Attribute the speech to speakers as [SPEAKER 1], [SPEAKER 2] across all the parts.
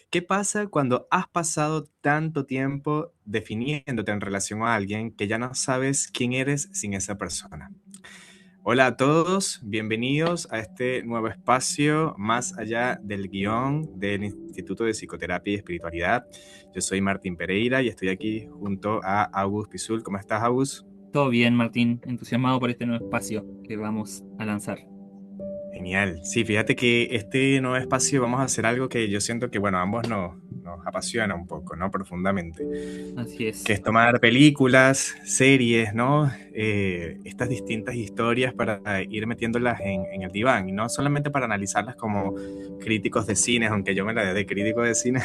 [SPEAKER 1] ¿Qué pasa cuando has pasado tanto tiempo definiéndote en relación a alguien que ya no sabes quién eres sin esa persona? Hola a todos, bienvenidos a este nuevo espacio más allá del guión del Instituto de Psicoterapia y Espiritualidad. Yo soy Martín Pereira y estoy aquí junto a August Pisul. ¿Cómo estás, August?
[SPEAKER 2] Todo bien, Martín, entusiasmado por este nuevo espacio que vamos a lanzar.
[SPEAKER 1] Genial. Sí, fíjate que este nuevo espacio vamos a hacer algo que yo siento que, bueno, a ambos nos apasiona un poco, ¿no? Profundamente.
[SPEAKER 2] Así
[SPEAKER 1] Que
[SPEAKER 2] es.
[SPEAKER 1] es tomar películas, series, ¿no? Estas distintas historias para ir metiéndolas en el diván, y no solamente para analizarlas como críticos de cine, aunque yo me la dé de crítico de cine,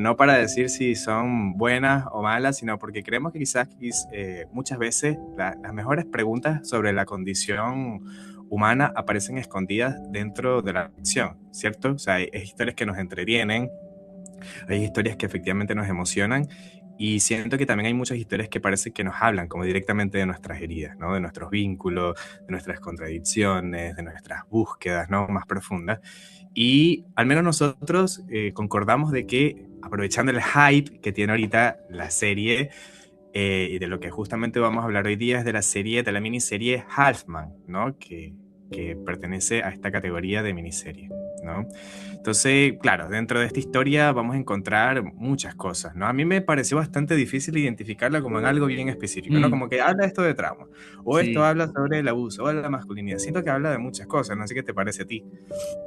[SPEAKER 1] no para decir si son buenas o malas, sino porque creemos que quizás muchas veces las mejores preguntas sobre la condición humana aparecen escondidas dentro de la ficción, ¿cierto? O sea, hay historias que nos entretienen, hay historias que efectivamente nos emocionan y siento que también hay muchas historias que parece que nos hablan como directamente de nuestras heridas, ¿no? De nuestros vínculos, de nuestras contradicciones, de nuestras búsquedas, ¿no? Más profundas. Y al menos nosotros concordamos de que aprovechando el hype que tiene ahorita la serie, y de lo que justamente vamos a hablar hoy día es de la serie, de la miniserie Halfman, ¿no? Que pertenece a esta categoría de miniserie, ¿no? Entonces, claro, dentro de esta historia vamos a encontrar muchas cosas, ¿no? A mí me pareció bastante difícil identificarla como en algo bien específico, ¿no?
[SPEAKER 2] Mm,
[SPEAKER 1] Como que habla esto de trauma, o esto
[SPEAKER 2] sí,
[SPEAKER 1] habla sobre el abuso, o la masculinidad. Siento que habla de muchas cosas, no sé qué te parece a ti.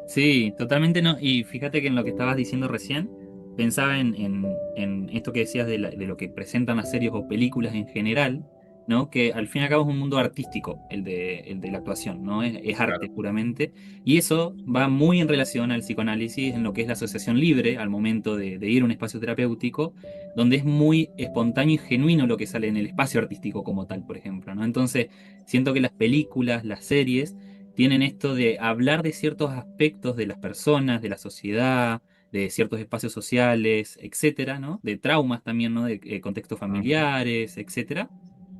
[SPEAKER 2] sí, totalmente no. Y fíjate que en lo que estabas diciendo recién, pensaba en esto que decías de lo que presentan las series o películas en general, ¿no? Que al fin y al cabo es un mundo artístico, el de la actuación, ¿no? Es arte
[SPEAKER 1] Claro.
[SPEAKER 2] puramente. Y eso va muy en relación al psicoanálisis, en lo que es la asociación libre, al momento de ir a un espacio terapéutico, donde es muy espontáneo y genuino lo que sale en el espacio artístico como tal, por ejemplo, ¿no? Entonces, siento que las películas, las series, tienen esto de hablar de ciertos aspectos de las personas, de la sociedad, de ciertos espacios sociales, etcétera, ¿no? De traumas también, ¿no? De contextos
[SPEAKER 1] Ujú.
[SPEAKER 2] familiares, etcétera.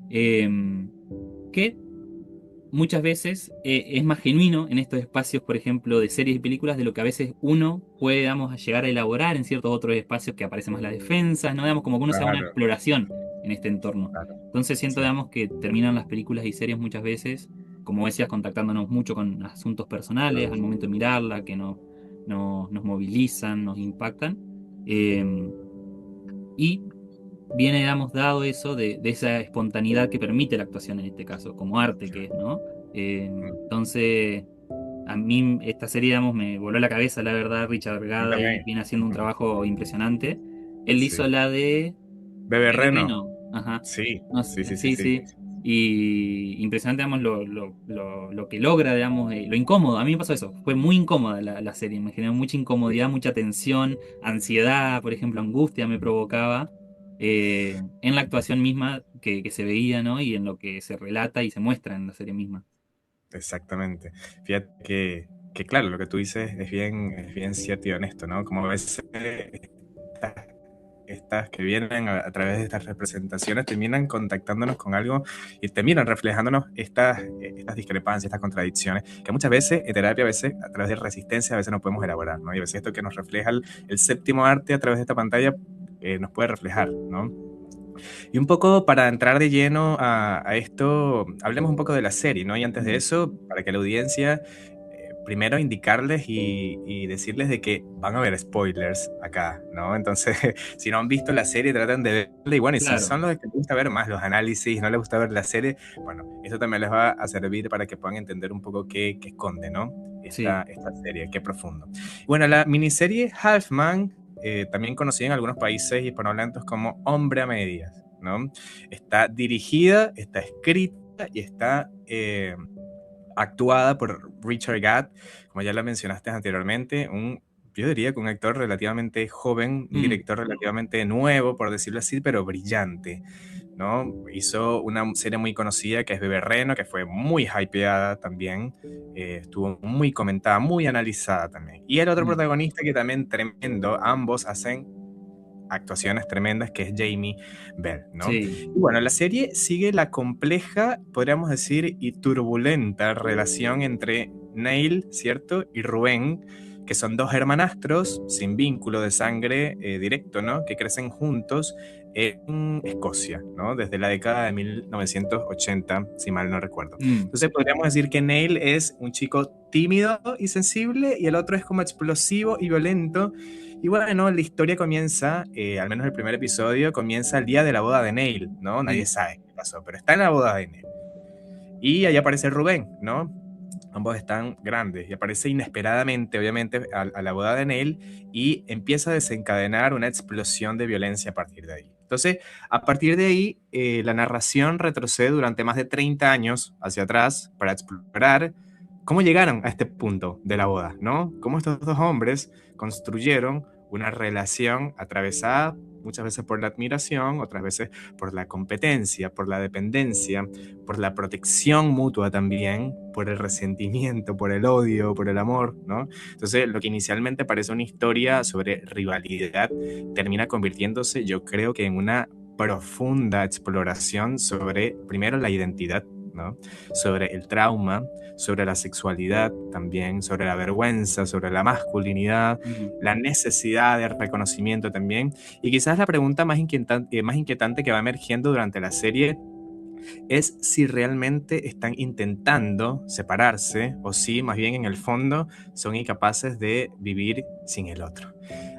[SPEAKER 2] Em, que muchas veces es más genuino en estos espacios, por ejemplo, de series y películas, de lo que a veces uno puede, digamos, a llegar a elaborar en ciertos otros espacios que aparecen más las defensas, ¿no? Digamos, como que uno se da una
[SPEAKER 1] Claro,
[SPEAKER 2] exploración en este entorno.
[SPEAKER 1] claro.
[SPEAKER 2] Entonces siento,
[SPEAKER 1] Sí.
[SPEAKER 2] digamos, que terminan las películas y series muchas veces, como decías, contactándonos mucho con asuntos personales al momento de mirarla, que nos movilizan, nos impactan. Eh, y viene, digamos, dado eso de esa espontaneidad que permite la actuación en este caso, como arte que es, ¿no?
[SPEAKER 1] Mm.
[SPEAKER 2] Entonces, a mí esta serie, digamos, me voló la cabeza, la verdad. Richard
[SPEAKER 1] A mí
[SPEAKER 2] Gada ahí
[SPEAKER 1] también.
[SPEAKER 2] viene haciendo un trabajo impresionante. Él hizo
[SPEAKER 1] Sí.
[SPEAKER 2] la de
[SPEAKER 1] Bebé
[SPEAKER 2] Bebé
[SPEAKER 1] Reno.
[SPEAKER 2] Reno, ajá.
[SPEAKER 1] Sí,
[SPEAKER 2] No
[SPEAKER 1] sí,
[SPEAKER 2] sé,
[SPEAKER 1] sí, sí,
[SPEAKER 2] sí,
[SPEAKER 1] sí.
[SPEAKER 2] sí. Y impresionante, digamos, lo que logra, digamos, lo incómodo. A mí me pasó eso, fue muy incómoda la serie, me generó mucha incomodidad, mucha tensión, ansiedad, por ejemplo, angustia me provocaba en la actuación misma que se veía, ¿no? Y en lo que se relata y se muestra en la serie misma.
[SPEAKER 1] Exactamente. Fíjate que claro, lo que tú dices es bien cierto y honesto, ¿no? Como a veces estas, estas que vienen a través de estas representaciones terminan contactándonos con algo y terminan reflejándonos estas discrepancias, estas contradicciones, que muchas veces en terapia, a veces a través de resistencia, a veces no podemos elaborar, ¿no? Y a veces esto que nos refleja el séptimo arte a través de esta pantalla nos puede reflejar, ¿no? Y un poco para entrar de lleno a esto, hablemos un poco de la serie, ¿no? Y antes de
[SPEAKER 2] Mm.
[SPEAKER 1] eso, para que la audiencia, primero indicarles y decirles de que van a haber spoilers acá, ¿no? Entonces, si no han visto la serie, traten de verla. Y bueno, y si
[SPEAKER 2] Claro,
[SPEAKER 1] son los que les gusta ver más los análisis, no les gusta ver la serie, bueno, eso también les va a servir para que puedan entender un poco qué esconde, ¿no?
[SPEAKER 2] sí.
[SPEAKER 1] Esta serie, qué profundo. Bueno, la miniserie Halfman, también conocida en algunos países hispanohablantes como Hombre a Medias, ¿no? Está dirigida, está escrita y está actuada por Richard Gadd, como ya lo mencionaste anteriormente, yo diría que un actor relativamente joven, un
[SPEAKER 2] Mm,
[SPEAKER 1] director relativamente nuevo, por decirlo así, pero brillante, ¿no? Hizo una serie muy conocida que es Bebé Reno, que fue muy hypeada también, estuvo muy comentada, muy analizada también. Y el otro
[SPEAKER 2] mm,
[SPEAKER 1] protagonista que también tremendo, ambos hacen actuaciones tremendas, que es Jamie Bell, ¿no?
[SPEAKER 2] sí.
[SPEAKER 1] Y bueno, la serie sigue la compleja, podríamos decir, y turbulenta relación entre Neil, ¿cierto? Y Rubén, que son dos hermanastros sin vínculo de sangre directo, ¿no? Que crecen juntos en Escocia, ¿no? Desde la década de 1980, si mal no recuerdo.
[SPEAKER 2] Mm,
[SPEAKER 1] Entonces podríamos decir que Neil es un chico tímido y sensible y el otro es como explosivo y violento. Y bueno, la historia comienza, al menos el primer episodio, comienza el día de la boda de Neil, ¿no? Nadie
[SPEAKER 2] sí.
[SPEAKER 1] sabe qué pasó, pero está en la boda de Neil. Y ahí aparece Rubén, ¿no? Ambos están grandes y aparece inesperadamente, obviamente, a la boda de Neil y empieza a desencadenar una explosión de violencia a partir de ahí. Entonces, a partir de ahí, la narración retrocede durante más de 30 años hacia atrás para explorar cómo llegaron a este punto de la boda, ¿no? Cómo estos dos hombres construyeron una relación atravesada muchas veces por la admiración, otras veces por la competencia, por la dependencia, por la protección mutua también, por el resentimiento, por el odio, por el amor, ¿no? Entonces, lo que inicialmente parece una historia sobre rivalidad termina convirtiéndose, yo creo que en una profunda exploración sobre, primero, la identidad, ¿no? Sobre el trauma, sobre la sexualidad también, sobre la vergüenza, sobre la masculinidad,
[SPEAKER 2] Ujú.
[SPEAKER 1] la necesidad de reconocimiento también. Y quizás la pregunta más inquietante que va emergiendo durante la serie es si realmente están intentando separarse o si más bien en el fondo son incapaces de vivir sin el otro.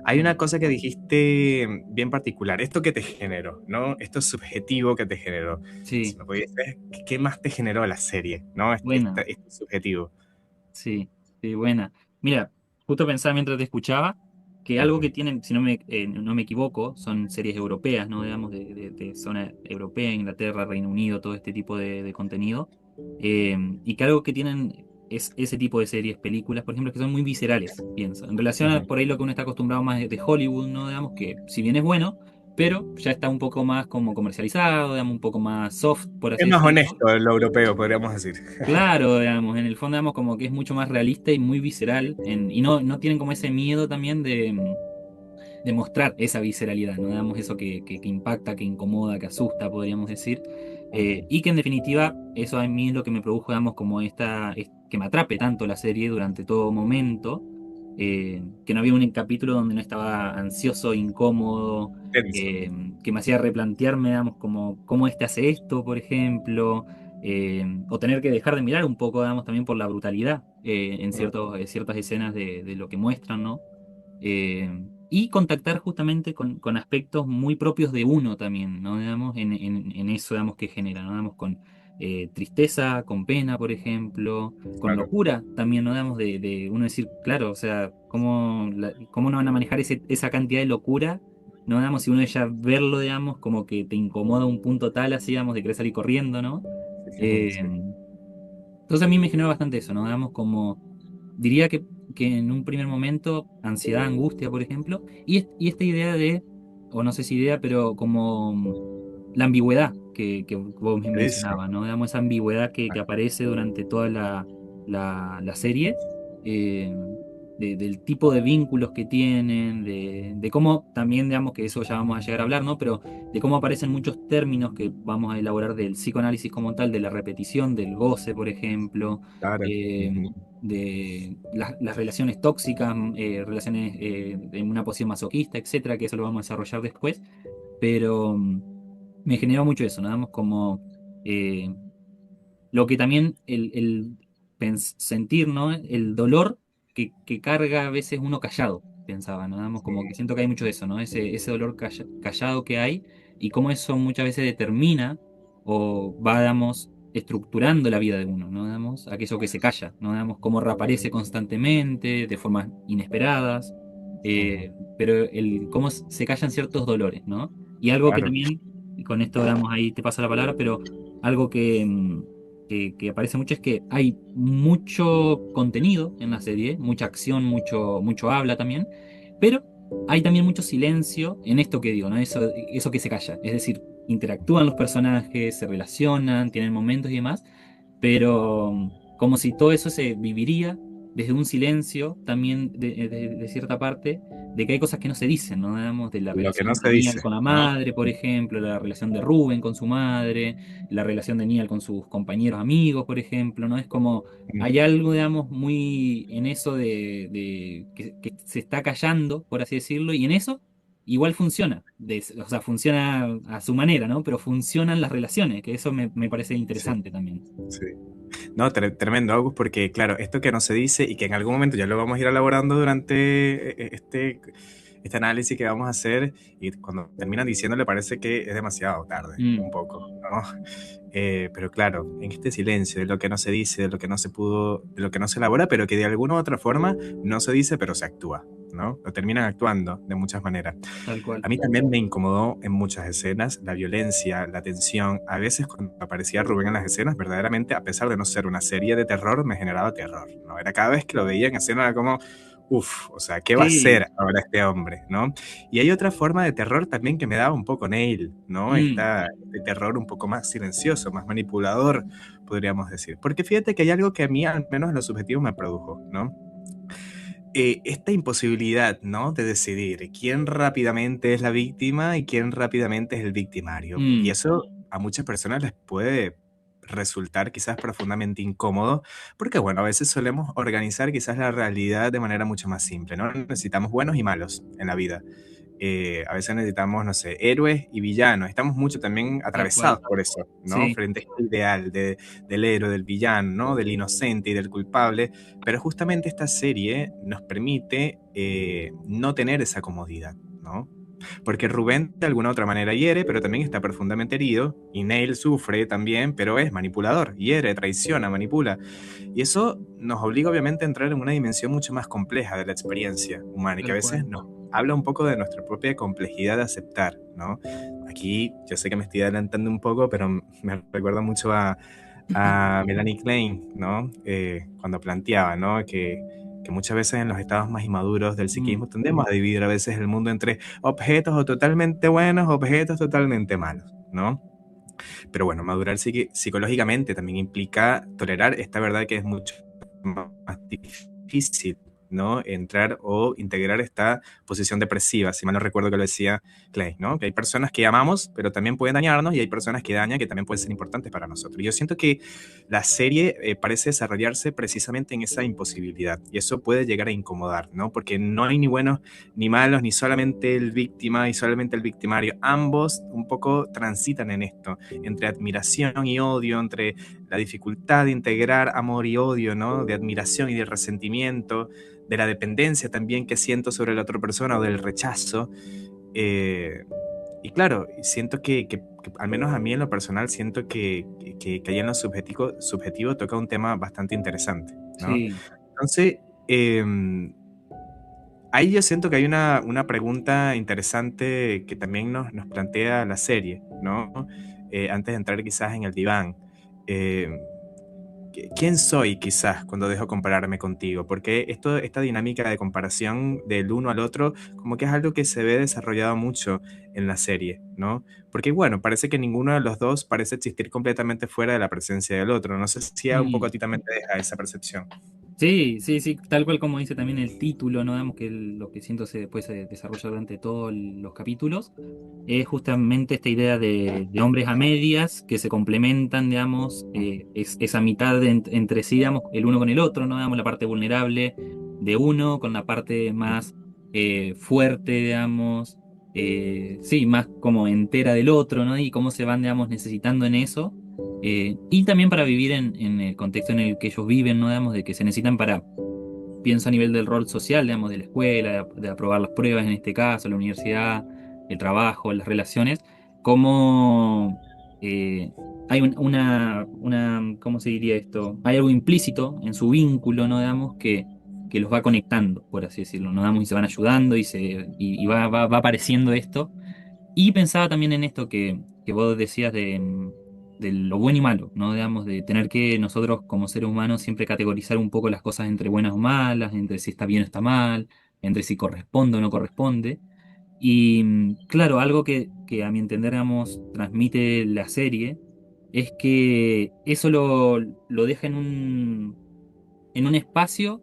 [SPEAKER 1] Hay
[SPEAKER 2] Mm,
[SPEAKER 1] una cosa que dijiste bien particular, esto que te generó, ¿no? Esto subjetivo que te generó. Si
[SPEAKER 2] sí,
[SPEAKER 1] me podías decir, ¿qué más te generó la serie, ¿no?
[SPEAKER 2] buena,
[SPEAKER 1] Este subjetivo.
[SPEAKER 2] sí, sí, buena. Mira, justo pensaba mientras te escuchaba que algo
[SPEAKER 1] Ujú,
[SPEAKER 2] que tienen, si no me equivoco, son series europeas, ¿no? Digamos, de zona europea, Inglaterra, Reino Unido, todo este tipo de contenido. Y que algo que tienen es ese tipo de series, películas, por ejemplo, que son muy viscerales, pienso. En relación a
[SPEAKER 1] ujú.
[SPEAKER 2] por ahí lo que uno está acostumbrado más de Hollywood, ¿no? Digamos, que si bien es bueno, pero ya está un poco más como comercializado, digamos, un poco más soft, por así
[SPEAKER 1] Es más
[SPEAKER 2] decirlo.
[SPEAKER 1] honesto lo europeo, podríamos decir.
[SPEAKER 2] Claro, digamos, en el fondo, digamos, como que es mucho más realista y muy visceral, y no tienen como ese miedo también de mostrar esa visceralidad, ¿no? Digamos, eso que impacta, que incomoda, que asusta, podríamos decir. Y que en definitiva, eso a mí es lo que me produjo, digamos, como que me atrape tanto la serie durante todo momento, que no había un capítulo donde no estaba ansioso, incómodo,
[SPEAKER 1] Tenso.
[SPEAKER 2] que me hacía replantearme, digamos, como cómo este hace esto, por ejemplo, o tener que dejar de mirar un poco, digamos, también por la brutalidad en ciertas escenas de lo que muestran, ¿no? Y contactar justamente con aspectos muy propios de uno también, ¿no? Digamos, en eso, digamos, que genera, ¿no? Digamos, con tristeza, con pena, por ejemplo, con
[SPEAKER 1] Claro.
[SPEAKER 2] locura también, ¿no? Digamos, de uno decir, claro, o sea, ¿cómo no van a manejar esa cantidad de locura? ¿No? Digamos, si uno ya verlo, digamos, como que te incomoda a un punto tal, así, digamos, de querer salir corriendo, ¿no?
[SPEAKER 1] Sí.
[SPEAKER 2] Entonces a mí me generó bastante eso, ¿no? Digamos, como diría que en un primer momento, ansiedad, angustia, por ejemplo, y esta idea o no sé si idea, pero como la ambigüedad que vos me
[SPEAKER 1] Eso.
[SPEAKER 2] mencionabas, ¿no? Digamos, esa ambigüedad que aparece durante toda la serie, eh, del tipo de vínculos que tienen, de cómo también, digamos, que eso ya vamos a llegar a hablar, ¿no? Pero de cómo aparecen muchos términos que vamos a elaborar del psicoanálisis como tal, de la repetición, del goce, por ejemplo,
[SPEAKER 1] Claro.
[SPEAKER 2] eh,
[SPEAKER 1] Ujú.
[SPEAKER 2] de las relaciones tóxicas, relaciones en una posición masoquista, etcétera, que eso lo vamos a desarrollar después, pero me generó mucho eso, nada más como eh, lo que también el sentir, ¿no? El dolor que carga a veces uno callado, pensaba, ¿no? Digamos, como que siento que hay mucho de eso, ¿no? Ese dolor callado que hay y cómo eso muchas veces determina o va, digamos, estructurando la vida de uno, ¿no? Digamos, aquello que se calla, ¿no? Digamos, cómo reaparece constantemente, de formas inesperadas,
[SPEAKER 1] Ujú.
[SPEAKER 2] pero cómo se callan ciertos dolores, ¿no? Y algo que
[SPEAKER 1] Claro.
[SPEAKER 2] también, y con esto, digamos, ahí te paso la palabra, pero algo que aparece mucho es que hay mucho contenido en la serie, mucha acción, mucho habla también, pero hay también mucho silencio en esto que digo, ¿no? Eso que se calla. Es decir, interactúan los personajes, se relacionan, tienen momentos y demás, pero como si todo eso se viviría desde un silencio también de cierta parte, de que hay cosas que no se dicen, ¿no? Digamos, de la
[SPEAKER 1] Lo que no
[SPEAKER 2] relación
[SPEAKER 1] se
[SPEAKER 2] de Neal
[SPEAKER 1] dice,
[SPEAKER 2] con la
[SPEAKER 1] ¿no?
[SPEAKER 2] madre, por ejemplo, la relación de Rubén con su madre, la relación de Neal con sus compañeros amigos, por ejemplo, ¿no? Es como,
[SPEAKER 1] Mm,
[SPEAKER 2] hay algo, digamos, muy en eso que se está callando, por así decirlo, y en eso igual funciona, o sea, funciona a su manera, ¿no? Pero funcionan las relaciones, que eso me parece
[SPEAKER 1] sí,
[SPEAKER 2] interesante también.
[SPEAKER 1] sí. No, tremendo, August, porque claro, esto que no se dice y que en algún momento ya lo vamos a ir elaborando durante este análisis que vamos a hacer, y cuando terminan diciéndole parece que es demasiado tarde,
[SPEAKER 2] Mm,
[SPEAKER 1] un poco, ¿no? Pero claro, en este silencio de lo que no se dice, de lo que no se pudo, de lo que no se elabora, pero que de alguna u otra forma no se dice, pero se actúa, ¿no? Lo terminan actuando de muchas maneras.
[SPEAKER 2] tal cual.
[SPEAKER 1] A mí también me incomodó en muchas escenas la violencia, la tensión. A veces cuando aparecía Rubén en las escenas, verdaderamente, a pesar de no ser una serie de terror, me generaba terror, ¿no? Era cada vez que lo veía en escena, era como, uff, o sea, ¿qué va a
[SPEAKER 2] Sí.
[SPEAKER 1] hacer ahora este hombre, no? Y hay otra forma de terror también que me daba un poco Neil, ¿no?
[SPEAKER 2] Mm,
[SPEAKER 1] Este terror un poco más silencioso, más manipulador, podríamos decir. Porque fíjate que hay algo que a mí, al menos en lo subjetivo, me produjo, ¿no? Esta imposibilidad, ¿no? De decidir quién rápidamente es la víctima y quién rápidamente es el victimario. Y
[SPEAKER 2] mm,
[SPEAKER 1] eso a muchas personas les puede resultar quizás profundamente incómodo, porque bueno, a veces solemos organizar quizás la realidad de manera mucho más simple, ¿no? Necesitamos buenos y malos en la vida. A veces necesitamos, no sé, héroes y villanos. Estamos mucho también
[SPEAKER 2] tal
[SPEAKER 1] atravesados
[SPEAKER 2] cual.
[SPEAKER 1] por eso, ¿no?
[SPEAKER 2] Sí.
[SPEAKER 1] Frente a este ideal del héroe, del villano, ¿no? Del inocente y del culpable. Pero justamente esta serie nos permite no tener esa comodidad, ¿no? Porque Rubén de alguna otra manera hiere, pero también está profundamente herido, y Neil sufre también, pero es manipulador, hiere, traiciona, manipula. Y eso nos obliga obviamente a entrar en una dimensión mucho más compleja de la experiencia humana y que a
[SPEAKER 2] Tal
[SPEAKER 1] veces
[SPEAKER 2] cual.
[SPEAKER 1] nos habla un poco de nuestra propia complejidad de aceptar, ¿no? Aquí yo sé que me estoy adelantando un poco, pero me recuerda mucho a Melanie Klein, ¿no? Cuando planteaba, ¿no? Que muchas veces en los estados más inmaduros del
[SPEAKER 2] Mm,
[SPEAKER 1] psiquismo tendemos a dividir a veces el mundo entre objetos o totalmente buenos, objetos totalmente malos, ¿no? Pero bueno, madurar psicológicamente también implica tolerar esta verdad que es mucho más difícil, ¿no? Entrar o integrar esta posición depresiva, si mal no recuerdo que lo decía Clay, ¿no? Que hay personas que amamos, pero también pueden dañarnos, y hay personas que dañan que también pueden ser importantes para nosotros. Y yo siento que la serie parece desarrollarse precisamente en esa imposibilidad, y eso puede llegar a incomodar, ¿no? Porque no hay ni buenos ni malos, ni solamente el víctima y solamente el victimario. Ambos un poco transitan en esto, entre admiración y odio, entre la dificultad de integrar amor y odio, ¿no? De admiración y de resentimiento, de la dependencia también que siento sobre la otra persona o del rechazo. Eh, y claro, siento que, al menos a mí en lo personal, siento que ahí en lo subjetivo toca un tema bastante interesante, ¿no?
[SPEAKER 2] sí.
[SPEAKER 1] Entonces, eh, ahí yo siento que hay una pregunta interesante que también nos plantea la serie, ¿no? Antes de entrar quizás en el diván. Eh, ¿Quién soy quizás cuando dejo compararme contigo? Porque esta dinámica de comparación del uno al otro, como que es algo que se ve desarrollado mucho en la serie, ¿no? Porque bueno, parece que ninguno de los dos parece existir completamente fuera de la presencia del otro. No sé si un poco
[SPEAKER 2] Mm.
[SPEAKER 1] a ti también te deja esa percepción.
[SPEAKER 2] Sí, sí, sí, tal cual como dice también el título, ¿no? Digamos que lo que siento se después se desarrolla durante todos los capítulos, es justamente esta idea de hombres a medias que se complementan, digamos, esa mitad entre sí, digamos, el uno con el otro, ¿no? Digamos, la parte vulnerable de uno con la parte más fuerte, digamos, sí, más como entera del otro, ¿no? Y cómo se van, digamos, necesitando en eso. Y también para vivir en el contexto en el que ellos viven, ¿no? Digamos, de que se necesitan para, pienso a nivel del rol social, digamos, de la escuela, de aprobar las pruebas en este caso, la universidad, el trabajo, las relaciones, como hay ¿cómo se diría esto? Hay algo implícito en su vínculo, ¿no? Digamos, que los va conectando, por así decirlo, ¿no? Digamos, y se van ayudando y va apareciendo esto. Y pensaba también en esto que vos decías de lo bueno y malo, ¿no? Digamos, de tener que nosotros como seres humanos siempre categorizar un poco las cosas entre buenas o malas, entre si está bien o está mal, entre si corresponde o no corresponde. Y claro, algo que a mi entender, digamos, transmite la serie es que eso lo deja en un espacio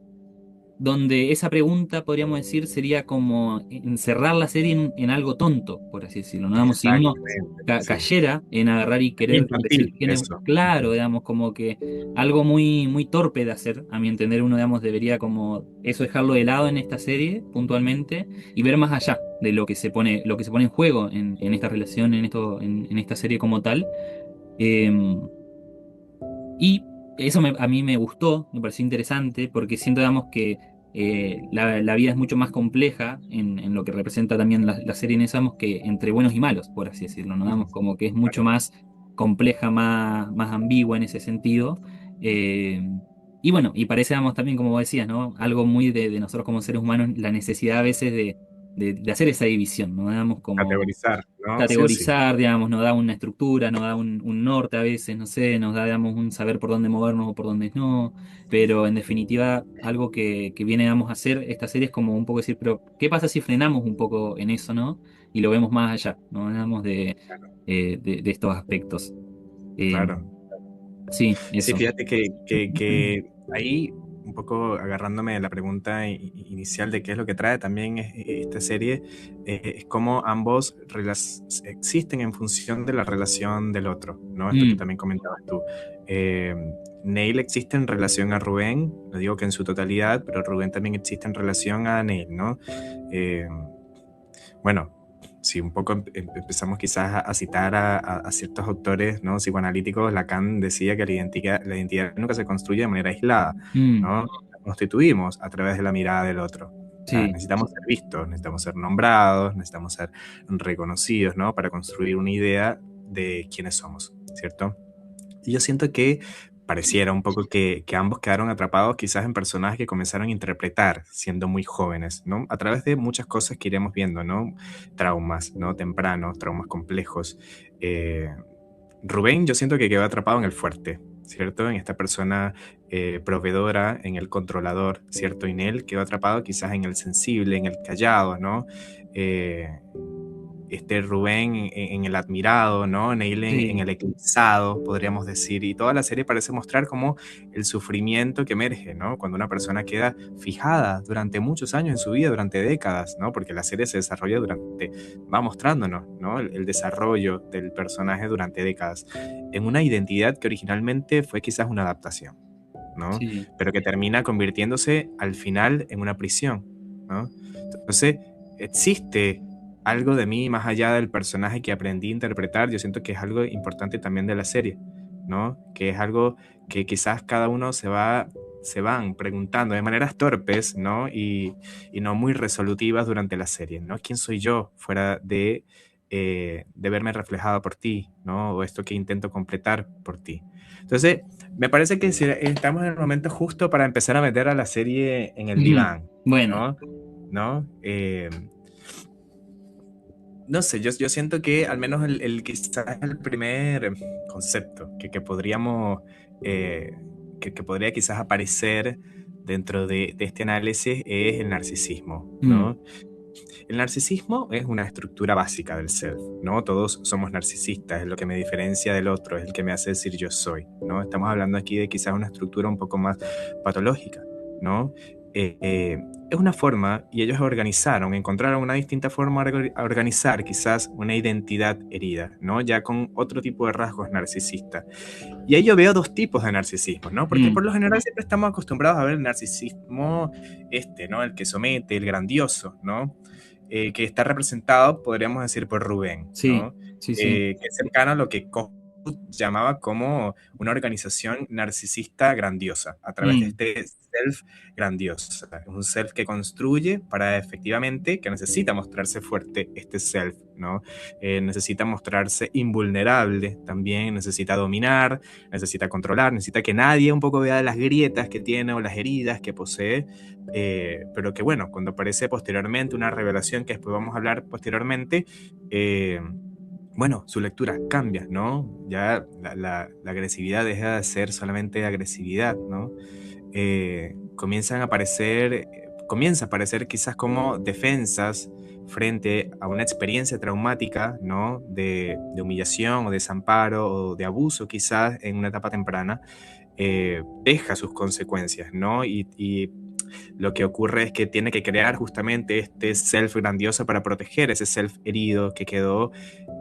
[SPEAKER 2] donde esa pregunta, podríamos decir, sería como encerrar la serie en algo tonto, por así decirlo, ¿no? Digamos, si uno
[SPEAKER 1] Exactamente, sí.
[SPEAKER 2] cayera en agarrar y querer decir
[SPEAKER 1] Infantil,
[SPEAKER 2] quién es,
[SPEAKER 1] eso.
[SPEAKER 2] claro,
[SPEAKER 1] Ujú.
[SPEAKER 2] digamos, como que algo muy, muy torpe de hacer, a mi entender, uno, digamos, debería como eso dejarlo de lado en esta serie, puntualmente, y ver más allá de lo que se pone en juego en esta relación, en esta serie como tal. Em, y eso a mí me gustó, me pareció interesante, porque siento, digamos, que la vida es mucho más compleja en lo que representa también la serie en Esamos que entre buenos y malos, por así decirlo, ¿no? Damos como que es mucho más compleja, más ambigua en ese sentido. Eh, y bueno, y parece, digamos, también, como vos decías, ¿no? Algo muy de nosotros como seres humanos, la necesidad a veces de hacer esa división, ¿no? Damos como
[SPEAKER 1] Categorizar, ¿no? Sí o sí.
[SPEAKER 2] categorizar, digamos, nos da una estructura, nos da un norte a veces, no sé, nos da, digamos, un saber por dónde movernos o por dónde no, pero en definitiva, algo que viene, digamos, a hacer esta serie es como un poco decir, pero ¿qué pasa si frenamos un poco en eso, ¿no? Y lo vemos más allá, ¿no? Digamos, de estos aspectos. Eh,
[SPEAKER 1] Claro.
[SPEAKER 2] sí,
[SPEAKER 1] Sí,
[SPEAKER 2] eso.
[SPEAKER 1] fíjate que ahí, un poco agarrándome de la pregunta inicial de qué es lo que trae también esta serie, es cómo ambos existen en función de la relación del otro, ¿no? Esto que
[SPEAKER 2] Mm,
[SPEAKER 1] también comentabas tú. Eh, Neil existe en relación a Rubén, lo digo que en su totalidad, pero Rubén también existe en relación a Neil, ¿no? Eh, bueno, si un poco empezamos quizás a citar a ciertos autores, ¿no? Psicoanalíticos, Lacan decía que la identidad nunca se construye de manera aislada,
[SPEAKER 2] mm,
[SPEAKER 1] ¿no? La constituimos a través de la mirada del otro. O sea,
[SPEAKER 2] sí,
[SPEAKER 1] necesitamos ser vistos, necesitamos ser nombrados, necesitamos ser reconocidos, ¿no? Para construir una idea de quiénes somos, ¿cierto? Y yo siento que pareciera un poco que ambos quedaron atrapados quizás en personajes que comenzaron a interpretar siendo muy jóvenes, ¿no? A través de muchas cosas que iremos viendo, ¿no? Traumas, ¿no? Tempranos, traumas complejos. Eh, Rubén, yo siento que quedó atrapado en el fuerte, ¿cierto? En esta persona proveedora, en el controlador, ¿cierto? Y Nel quedó atrapado quizás en el sensible, en el callado, ¿no? Eh, este Rubén en el admirado, ¿no? Neil en
[SPEAKER 2] sí,
[SPEAKER 1] el eclipsado, podríamos decir, y toda la serie parece mostrar como el sufrimiento que emerge, ¿no? Cuando una persona queda fijada durante muchos años en su vida, durante décadas, ¿no? Porque la serie se desarrolla va mostrándonos, ¿no? El desarrollo del personaje durante décadas, en una identidad que originalmente fue quizás una adaptación, ¿no?
[SPEAKER 2] sí,
[SPEAKER 1] Pero que termina convirtiéndose al final en una prisión, ¿no? Entonces, existe algo de mí más allá del personaje que aprendí a interpretar. Yo siento que es algo importante también de la serie, ¿no? Que es algo que quizás cada uno se van preguntando de maneras torpes, ¿no? Y no muy resolutivas durante la serie, ¿no? ¿Quién soy yo fuera de verme reflejado por ti, ¿no? O esto que intento completar por ti. Entonces, me parece que estamos en el momento justo para empezar a meter a la serie en el
[SPEAKER 2] ujú.
[SPEAKER 1] diván,
[SPEAKER 2] Bueno,
[SPEAKER 1] ¿no? ¿No? No sé, yo siento que al menos quizás el primer concepto que podríamos, eh, que podría quizás aparecer dentro de este análisis es el narcisismo,
[SPEAKER 2] mm,
[SPEAKER 1] ¿no? El narcisismo es una estructura básica del self, ¿no? Todos somos narcisistas, es lo que me diferencia del otro, es el que me hace decir yo soy, ¿no? Estamos hablando aquí de quizás una estructura un poco más patológica, ¿no? Es una forma, y ellos organizaron, encontraron una distinta forma a organizar quizás una identidad herida, ¿no? Ya con otro tipo de rasgos narcisistas. Y ahí yo veo dos tipos de narcisismo, ¿no? Porque
[SPEAKER 2] mm,
[SPEAKER 1] por lo general siempre estamos acostumbrados a ver el narcisismo, ¿no? El que somete, el grandioso, ¿no? Que está representado, podríamos decir, por Rubén,
[SPEAKER 2] sí,
[SPEAKER 1] ¿no?
[SPEAKER 2] sí, sí,
[SPEAKER 1] Que es cercano a lo que Kohut llamaba como una organización narcisista grandiosa, a través de
[SPEAKER 2] mm,
[SPEAKER 1] este self grandioso. Es un self que construye para efectivamente, que necesita mostrarse fuerte este self, ¿no? Necesita mostrarse invulnerable también, necesita dominar, necesita controlar, necesita que nadie un poco vea las grietas que tiene o las heridas que posee, pero que bueno, cuando aparece posteriormente una revelación que después vamos a hablar posteriormente, bueno, su lectura cambia, ¿no? Ya la agresividad deja de ser solamente agresividad, ¿no? Comienza a aparecer quizás como defensas frente a una experiencia traumática, ¿no? De humillación o desamparo o de abuso quizás en una etapa temprana, deja sus consecuencias, ¿no? Y lo que ocurre es que tiene que crear justamente este self grandioso para proteger ese self herido que quedó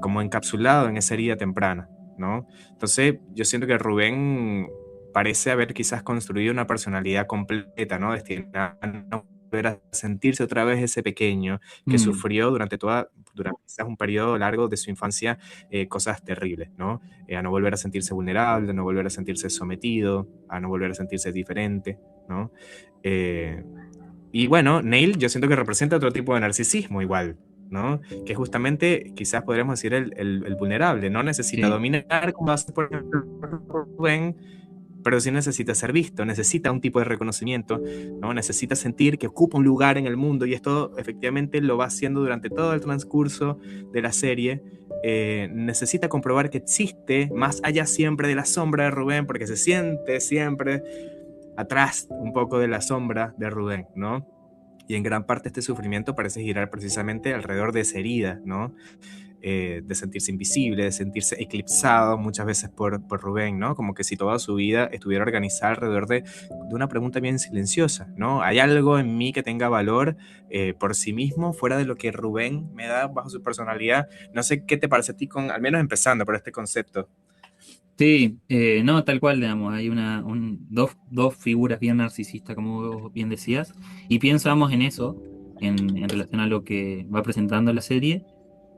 [SPEAKER 1] como encapsulado en esa herida temprana, ¿no? Entonces, yo siento que Rubén parece haber quizás construido una personalidad completa, ¿no? Destinada a no volver a sentirse otra vez ese pequeño que
[SPEAKER 2] Mm,
[SPEAKER 1] sufrió durante quizás un periodo largo de su infancia cosas terribles, ¿no? A no volver a sentirse vulnerable, a no volver a sentirse sometido, a no volver a sentirse diferente, ¿no? Eh, y bueno, Neil yo siento que representa otro tipo de narcisismo igual, ¿no? Que justamente quizás podríamos decir el vulnerable, no necesita
[SPEAKER 2] sí.
[SPEAKER 1] dominar como hace por ejemplo Rubén, pero sí necesita ser visto, necesita un tipo de reconocimiento, ¿no? Necesita sentir que ocupa un lugar en el mundo y esto efectivamente lo va haciendo durante todo el transcurso de la serie. Necesita comprobar que existe más allá siempre de la sombra de Rubén porque se siente siempre atrás un poco de la sombra de Rubén, ¿no? Y en gran parte este sufrimiento parece girar precisamente alrededor de esa herida, ¿no? De sentirse invisible, de sentirse eclipsado muchas veces por Rubén, ¿no? Como que si toda su vida estuviera organizada alrededor de una pregunta bien silenciosa, ¿no? ¿Hay algo en mí que tenga valor por sí mismo, fuera de lo que Rubén me da bajo su personalidad? No sé qué te parece a ti, con, al menos empezando por este concepto.
[SPEAKER 2] Sí, no, tal cual, digamos, hay dos figuras bien narcisistas, como vos bien decías, y pienso, vamos, en eso, en relación a lo que va presentando la serie,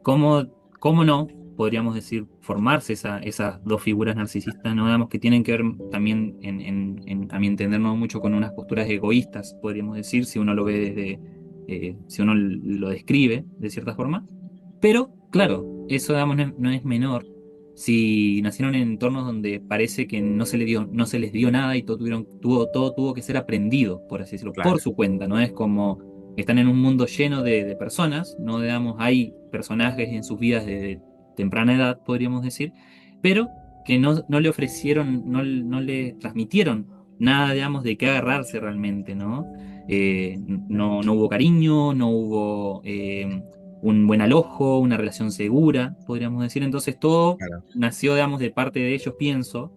[SPEAKER 2] cómo no, podríamos decir, formarse esas dos figuras narcisistas, ¿no? Digamos, que tienen que ver también, a mi entender, no mucho con unas posturas egoístas, podríamos decir, si uno lo ve desde, si uno lo describe de cierta forma, pero, claro, eso, digamos, no es menor si nacieron en entornos donde parece que no se les dio nada y todo tuvo que ser aprendido, por así decirlo, por
[SPEAKER 1] Claro,
[SPEAKER 2] su cuenta, ¿no? Es como están en un mundo lleno de personas, ¿no? Digamos, hay personajes en sus vidas de temprana edad, podríamos decir, pero que no le ofrecieron, no le transmitieron nada, digamos, de qué agarrarse realmente, ¿no? No hubo cariño, no hubo un buen alojo, una relación segura, podríamos decir. Entonces todo
[SPEAKER 1] claro,
[SPEAKER 2] nació, digamos, de parte de ellos, pienso,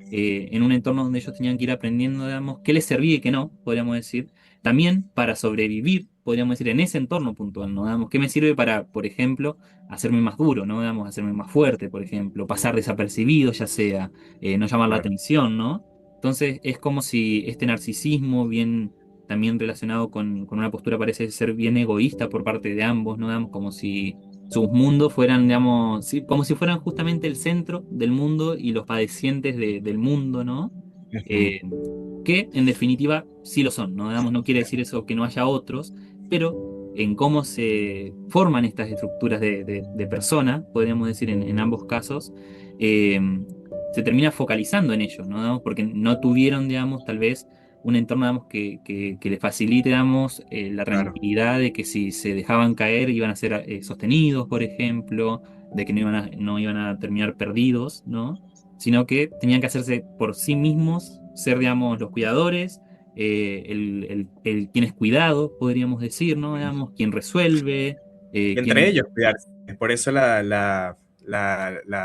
[SPEAKER 2] en un entorno donde ellos tenían que ir aprendiendo, digamos, qué les servía y qué no, podríamos decir. También para sobrevivir, podríamos decir, en ese entorno puntual, ¿no? Digamos, ¿qué me sirve para, por ejemplo, hacerme más duro, ¿no? Digamos, hacerme más fuerte, por ejemplo, pasar desapercibido, ya sea, no llamar la
[SPEAKER 1] claro.
[SPEAKER 2] atención, ¿no? Entonces es como si este narcisismo bien también relacionado con una postura parece ser bien egoísta por parte de ambos, ¿no? Digamos, como si sus mundos fueran, digamos, sí, como si fueran justamente el centro del mundo y los padecientes del mundo, ¿no?
[SPEAKER 1] Ujú.
[SPEAKER 2] Eh, que en definitiva sí lo son, ¿no? Digamos, no quiere decir eso que no haya otros, pero en cómo se forman estas estructuras de persona, podríamos decir en ambos casos, eh, se termina focalizando en ellos, ¿no? Digamos, porque no tuvieron, digamos, tal vez un entorno, digamos, que les facilite, digamos, la
[SPEAKER 1] Claro,
[SPEAKER 2] tranquilidad de que si se dejaban caer iban a ser sostenidos, por ejemplo, de que no iban a terminar perdidos, ¿no? Sino que tenían que hacerse por sí mismos, ser, digamos, los cuidadores, el quien es cuidado, podríamos decir, ¿no? Digamos, quien resuelve,
[SPEAKER 1] y entre
[SPEAKER 2] quien...
[SPEAKER 1] ellos cuidarse. Por eso la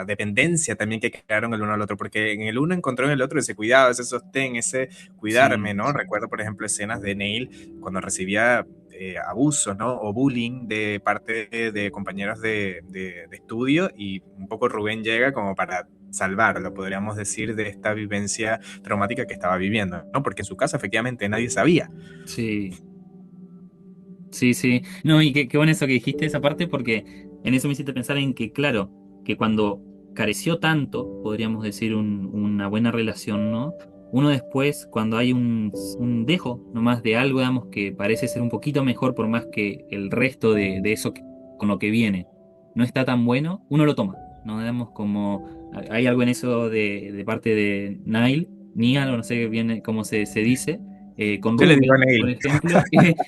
[SPEAKER 1] dependencia también que crearon el uno al otro, porque en el uno encontró en el otro ese cuidado, ese sostén, ese cuidarme,
[SPEAKER 2] Sí,
[SPEAKER 1] ¿no? Recuerdo, por ejemplo, escenas de Neil cuando recibía abuso, ¿no? O bullying de parte de compañeros de estudio y un poco Rubén llega como para salvarlo, podríamos decir, de esta vivencia traumática que estaba viviendo, ¿no? Porque en su casa efectivamente nadie sabía.
[SPEAKER 2] sí, sí, sí. No, y qué bueno eso que dijiste, esa parte, porque en eso me hiciste pensar en que, claro, que cuando careció tanto, podríamos decir, una buena relación, ¿no? Uno después, cuando hay un dejo nomás de algo, digamos, que parece ser un poquito mejor, por más que el resto de eso con lo que viene no está tan bueno, uno lo toma, ¿no? Digamos, como hay algo en eso de parte de Niall, o no sé bien cómo se dice, con
[SPEAKER 1] Yo le digo a
[SPEAKER 2] Rubén, por
[SPEAKER 1] Neil,
[SPEAKER 2] ejemplo,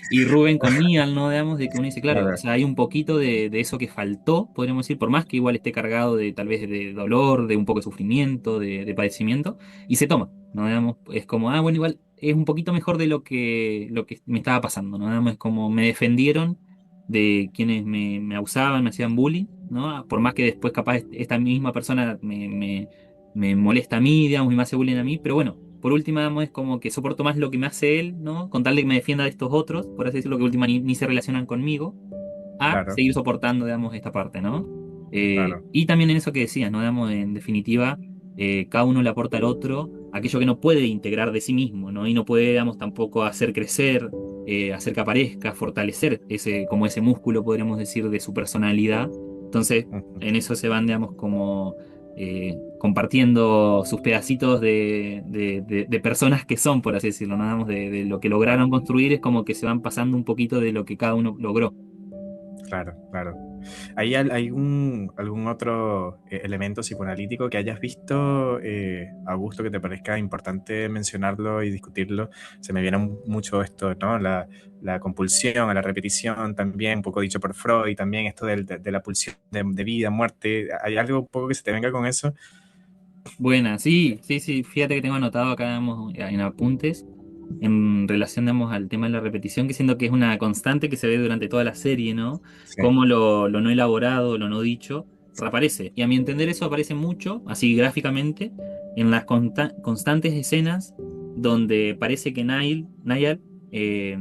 [SPEAKER 2] y Rubén con Niall, ¿no? Digamos, de que uno dice,
[SPEAKER 1] a
[SPEAKER 2] claro, o
[SPEAKER 1] ver,
[SPEAKER 2] sea, hay un poquito de eso que faltó, podríamos decir, por más que igual esté cargado de tal vez de dolor, de un poco de sufrimiento, de padecimiento, y se toma, ¿no? Digamos, es como, bueno, igual es un poquito mejor de lo que me estaba pasando, ¿no? Digamos, es como me defendieron de quienes me abusaban, me hacían bullying, ¿no? Por más que después capaz esta misma persona me molesta a mí, digamos, y me hace bullying a mí, pero bueno, por última, digamos, es como que soporto más lo que me hace él, ¿no? Con tal de que me defienda de estos otros, por así decirlo, que última ni se relacionan conmigo, a
[SPEAKER 1] Claro,
[SPEAKER 2] seguir soportando, digamos, esta parte, ¿no?
[SPEAKER 1] claro.
[SPEAKER 2] Y también en eso que decías, ¿no? Digamos, en definitiva, cada uno le aporta al otro aquello que no puede integrar de sí mismo, ¿no? Y no puede, digamos, tampoco hacer crecer, hacer que aparezca, fortalecer ese, como ese músculo, podríamos decir, de su personalidad. Entonces,
[SPEAKER 1] Ujú.
[SPEAKER 2] en eso se van, digamos, como compartiendo sus pedacitos de personas que son, por así decirlo, ¿no? Digamos, de lo que lograron
[SPEAKER 1] Claro,
[SPEAKER 2] construir, es como que se van pasando un poquito de lo que cada uno logró.
[SPEAKER 1] claro, claro. ¿Hay algún otro elemento psicoanalítico que hayas visto, Augusto, que te parezca importante mencionarlo y discutirlo? Se me viene mucho esto, ¿no? La compulsión a la repetición también, un poco dicho por Freud, también esto de la pulsión de vida, muerte. ¿Hay algo un poco que se te venga con eso?
[SPEAKER 2] Buena, sí, sí, sí. Fíjate que tengo anotado acá, digamos, en apuntes, en relación, digamos, al tema de la repetición, que siento que es una constante que se ve durante toda la serie, ¿no?
[SPEAKER 1] Sí,
[SPEAKER 2] Cómo lo no elaborado, lo no dicho, reaparece. Y a mi entender eso aparece mucho, así gráficamente, en las constantes escenas donde parece que Niall eh,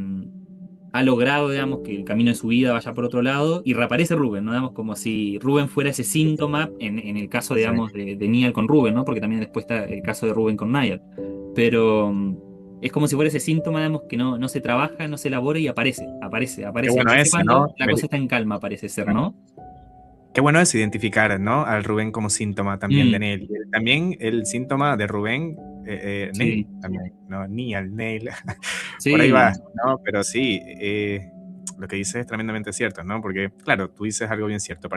[SPEAKER 2] ha logrado, digamos, que el camino de su vida vaya por otro lado y reaparece Rubén, ¿no? Digamos, como si Rubén fuera ese síntoma en el caso,
[SPEAKER 1] sí.
[SPEAKER 2] digamos, de Niall con Rubén, ¿no? Porque también después está el caso de Rubén con Niall. Pero es como si fuera ese síntoma, digamos, que no se trabaja, no se elabora y
[SPEAKER 1] Qué
[SPEAKER 2] aparece.
[SPEAKER 1] bueno
[SPEAKER 2] Aparece
[SPEAKER 1] ese, ¿no?
[SPEAKER 2] cuando la cosa está en calma, parece ser, ¿no?
[SPEAKER 1] Qué bueno es identificar, ¿no? Al Rubén como síntoma también de
[SPEAKER 2] Mm,
[SPEAKER 1] Neil. Y también el síntoma de Rubén, Neil,
[SPEAKER 2] sí,
[SPEAKER 1] también, ¿no? Ni al Neil. Por ahí va,
[SPEAKER 2] sí.
[SPEAKER 1] ¿no? Pero sí, lo que dices es tremendamente cierto, ¿no? Porque, claro, tú dices algo bien cierto,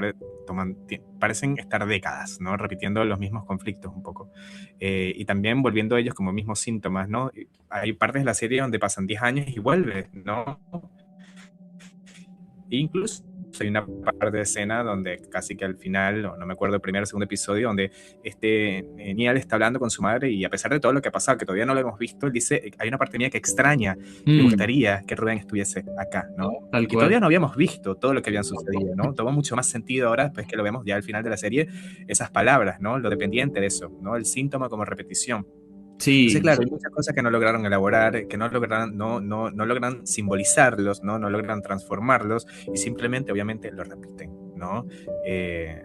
[SPEAKER 1] parecen estar décadas, ¿no? Repitiendo los mismos conflictos un poco. Y también volviendo a ellos como mismos síntomas, ¿no? Hay partes de la serie donde pasan 10 años y vuelve, ¿no? Incluso hay una parte de escena donde casi que al final, o no me acuerdo, el primer o segundo episodio, donde Niall está hablando con su madre y a pesar de todo lo que ha pasado, que todavía no lo hemos visto, él dice, hay una parte mía que extraña, que le
[SPEAKER 2] Mm,
[SPEAKER 1] gustaría que Rubén estuviese acá, ¿no?
[SPEAKER 2] tal
[SPEAKER 1] Y
[SPEAKER 2] cual.
[SPEAKER 1] todavía no habíamos visto todo lo que habían sucedido, ¿no? Toma mucho más sentido ahora, pues que lo vemos ya al final de la serie, esas palabras, ¿no? Lo dependiente de eso, ¿no? El síntoma como repetición. Entonces,
[SPEAKER 2] Sí,
[SPEAKER 1] claro, hay muchas cosas que no lograron elaborar, que no logran simbolizarlos, ¿no? No logran transformarlos y simplemente, obviamente, lo repiten, ¿no? Eh,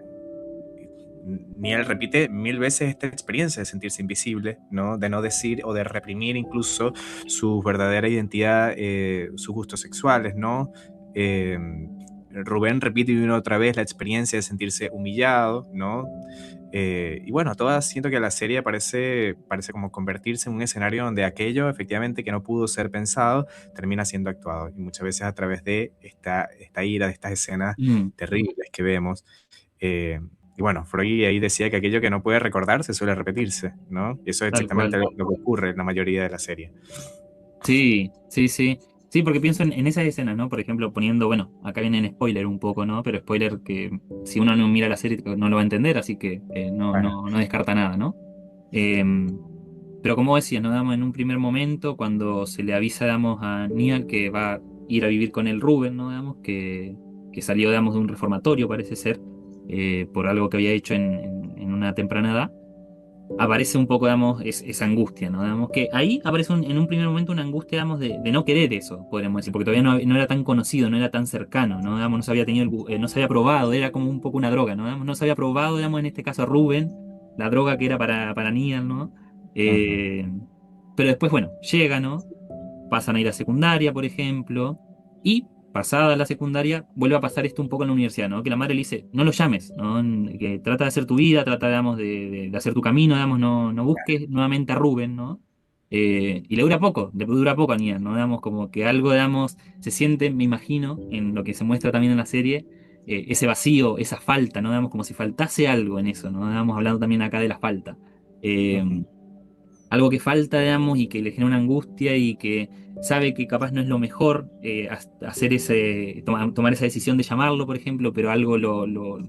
[SPEAKER 1] Niel repite mil veces esta experiencia de sentirse invisible, ¿no? De no decir o de reprimir incluso su verdadera identidad, sus gustos sexuales, ¿no? Eh, Rubén repite una y otra vez la experiencia de sentirse humillado, ¿no? Y bueno, todas siento que la serie parece como convertirse en un escenario donde aquello efectivamente que no pudo ser pensado termina siendo actuado. Y muchas veces a través de esta ira, de estas escenas
[SPEAKER 2] mm,
[SPEAKER 1] terribles que vemos. Eh, y bueno, Freud ahí decía que aquello que no puede recordarse suele repetirse, ¿no? Y eso es
[SPEAKER 2] tal
[SPEAKER 1] exactamente
[SPEAKER 2] cual.
[SPEAKER 1] lo que ocurre en la mayoría de la serie.
[SPEAKER 2] Sí, sí, sí. Sí, porque pienso en esas escenas, ¿no? Por ejemplo, poniendo, bueno, acá viene en spoiler un poco, ¿no? Pero spoiler que si uno no mira la serie no lo va a entender, así que
[SPEAKER 1] Bueno,
[SPEAKER 2] no descarta nada, ¿no? Eh, pero como decías, ¿no? Damos en un primer momento, cuando se le avisa, damos a Niall que va a ir a vivir con el Rubén, ¿no? Digamos, que salió, digamos, de un reformatorio, parece ser, por algo que había hecho en una temprana edad aparece un poco, digamos, esa angustia, ¿no? Digamos que ahí aparece en un primer momento una angustia, digamos, de no querer eso, podríamos decir, porque todavía no era tan conocido, no era tan cercano, ¿no? Digamos, no se había tenido, no se había probado, era como un poco una droga, ¿no? Digamos, no se había probado, digamos, en este caso a Rubén, la droga que era para Neal, ¿no?
[SPEAKER 1] ujú,
[SPEAKER 2] Eh, pero después, bueno, llega, ¿no? Pasan a ir a secundaria, por ejemplo, y pasada la secundaria vuelve a pasar esto un poco en la universidad, ¿no? Que la madre le dice, no lo llames, ¿no? Que trata de hacer tu vida, trata, digamos, de hacer tu camino, digamos, no busques nuevamente a Rubén, ¿no? Y le dura poco a Nian, ¿no? Digamos, como que algo, digamos, se siente, me imagino, en lo que se muestra también en la serie, ese vacío, esa falta, ¿no? Digamos, como si faltase algo en eso, ¿no? Digamos, hablando también acá de la falta. Eh,
[SPEAKER 1] ujú.
[SPEAKER 2] algo que falta, digamos, y que le genera una angustia y que sabe que capaz no es lo mejor hacer tomar esa decisión de llamarlo, por ejemplo, pero algo,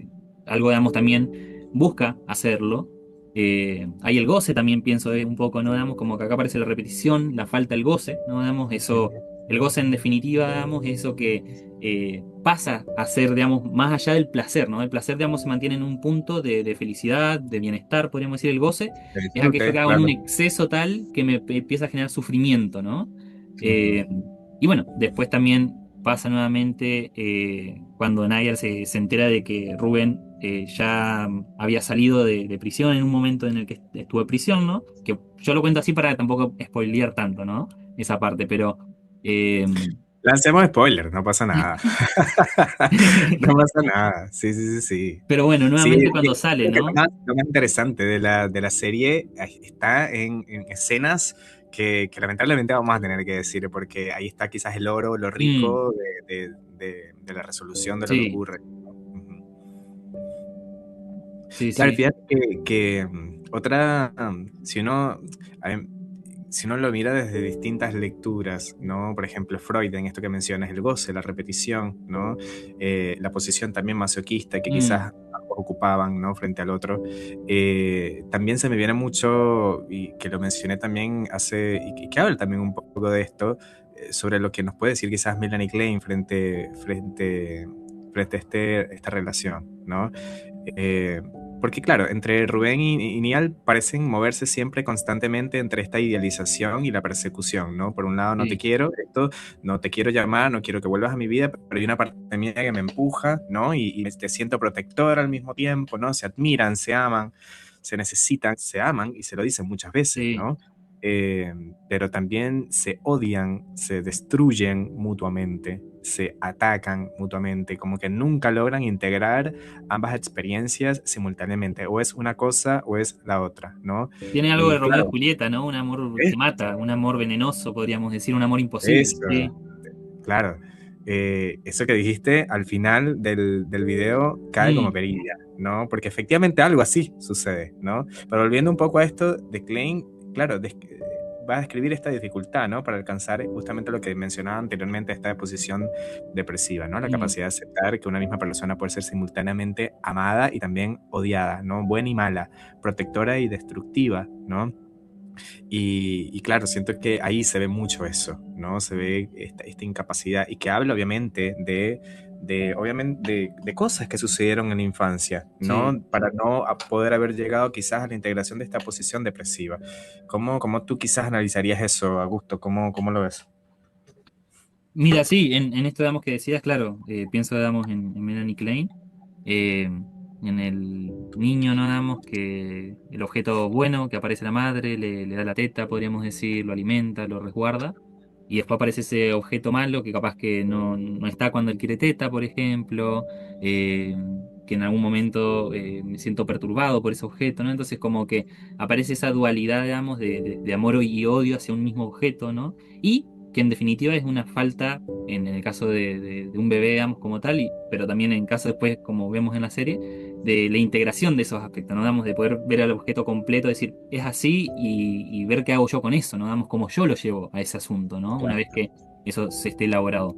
[SPEAKER 2] digamos, también busca hacerlo. Hay el goce también, pienso, un poco, ¿no? Digamos, como que acá aparece la repetición, la falta del goce, ¿no? Digamos, eso El goce, en definitiva, digamos, es eso que pasa a ser, digamos, más allá del placer, ¿no? El placer, digamos, se mantiene en un punto de felicidad, de bienestar, podríamos decir. El goce
[SPEAKER 1] Que
[SPEAKER 2] es aquello
[SPEAKER 1] disfrute,
[SPEAKER 2] que hago en un
[SPEAKER 1] claro.
[SPEAKER 2] exceso tal que me empieza a generar sufrimiento, ¿no? Eh,
[SPEAKER 1] Ujú.
[SPEAKER 2] y bueno, después también pasa nuevamente cuando Nigel se entera de que Rubén ya había salido de prisión en un momento en el que estuvo en prisión, ¿no? Que yo lo cuento así para tampoco spoilear tanto, ¿no? Esa parte, pero eh,
[SPEAKER 1] Lancemos spoiler, no pasa nada. No pasa nada. Sí, sí, sí, sí.
[SPEAKER 2] pero bueno,
[SPEAKER 1] Sí,
[SPEAKER 2] nuevamente cuando sale,
[SPEAKER 1] creo que
[SPEAKER 2] ¿no?
[SPEAKER 1] lo más interesante de la serie está en escenas que lamentablemente vamos a tener que decir, porque ahí está quizás el oro, lo
[SPEAKER 2] Mm,
[SPEAKER 1] rico de la resolución de lo que
[SPEAKER 2] sí,
[SPEAKER 1] ocurre. Ujú.
[SPEAKER 2] sí,
[SPEAKER 1] Claro, y
[SPEAKER 2] sí.
[SPEAKER 1] fíjate que otra, a ver, si uno lo mira desde distintas lecturas, ¿no? Por ejemplo, Freud, en esto que mencionas, el goce, la repetición, ¿no? La posición también masoquista que
[SPEAKER 2] Mm,
[SPEAKER 1] quizás ambos ocupaban, ¿no? Frente al otro. También se me viene mucho, y que lo mencioné también hace, y que habla también un poco de esto, sobre lo que nos puede decir quizás Melanie Klein frente a esta relación, ¿no? Eh, Porque claro, entre Rubén y Niall parecen moverse siempre constantemente entre esta idealización y la persecución, ¿no? Por un lado, no te
[SPEAKER 2] sí,
[SPEAKER 1] quiero, esto, no te quiero llamar, no quiero que vuelvas a mi vida, pero hay una parte mía que me empuja, ¿no? Y te siento protector al mismo tiempo, ¿no? Se admiran, se aman, se necesitan, se aman y se lo dicen muchas veces,
[SPEAKER 2] sí.
[SPEAKER 1] ¿no? Pero también se odian, se destruyen mutuamente, se atacan mutuamente, como que nunca logran integrar ambas experiencias simultáneamente, o es una cosa o es la otra, ¿no?
[SPEAKER 2] Tiene algo de
[SPEAKER 1] Y
[SPEAKER 2] Romeo y
[SPEAKER 1] claro,
[SPEAKER 2] Julieta, ¿no? Un amor
[SPEAKER 1] es
[SPEAKER 2] que mata, un amor venenoso, podríamos decir, un amor imposible.
[SPEAKER 1] eso,
[SPEAKER 2] Sí,
[SPEAKER 1] claro. Eso que dijiste al final del video cae como
[SPEAKER 2] mm,
[SPEAKER 1] perilla, ¿no? Porque efectivamente algo así sucede, ¿no? Pero volviendo un poco a esto de Klein, claro, va a describir esta dificultad, ¿no? Para alcanzar justamente lo que mencionaba anteriormente, esta posición depresiva, ¿no? La
[SPEAKER 2] mm.
[SPEAKER 1] capacidad de aceptar que una misma persona puede ser simultáneamente amada y también odiada, ¿no? Buena y mala, protectora y destructiva, ¿no? Y claro, siento que ahí se ve mucho eso, ¿no? Se ve esta incapacidad y que habla obviamente de cosas que sucedieron en la infancia,
[SPEAKER 2] Sí.
[SPEAKER 1] ¿no? Para no poder haber llegado quizás a la integración de esta posición depresiva. ¿Cómo tú quizás analizarías eso, Augusto? ¿Cómo lo ves?
[SPEAKER 2] Mira, sí, en esto damos que decías, claro, pienso, damos, en Melanie Klein, en el niño, no damos que el objeto bueno que aparece la madre, le da la teta, podríamos decir, lo alimenta, lo resguarda, y después aparece ese objeto malo que capaz que no está cuando él quiere teta, por ejemplo, eh, que en algún momento me siento perturbado por ese objeto, ¿no? Entonces como que aparece esa dualidad, digamos, de amor y odio hacia un mismo objeto, ¿no? Y que en definitiva es una falta en el caso de un bebé, digamos, como tal, pero también en caso después, como vemos en la serie, de la integración de esos aspectos, ¿no? Damos de poder ver al objeto completo, decir, es así y ver qué hago yo con eso, ¿no? Damos cómo yo lo llevo a ese asunto, ¿no? Una vez que eso se esté elaborado.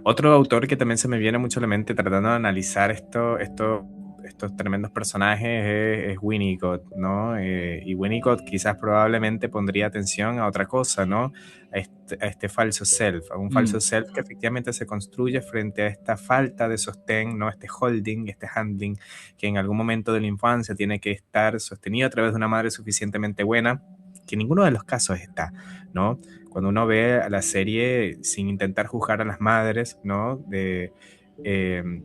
[SPEAKER 1] Otro autor que también se me viene mucho a la mente tratando de analizar estos tremendos personajes es Winnicott, ¿no? Y Winnicott quizás probablemente pondría atención a otra cosa, ¿no? A este falso self, a un
[SPEAKER 2] Mm,
[SPEAKER 1] falso self que efectivamente se construye frente a esta falta de sostén, ¿no? Este holding, este handling, que en algún momento de la infancia tiene que estar sostenido a través de una madre suficientemente buena, que en ninguno de los casos está, ¿no? Cuando uno ve a la serie sin intentar juzgar a las madres, ¿no?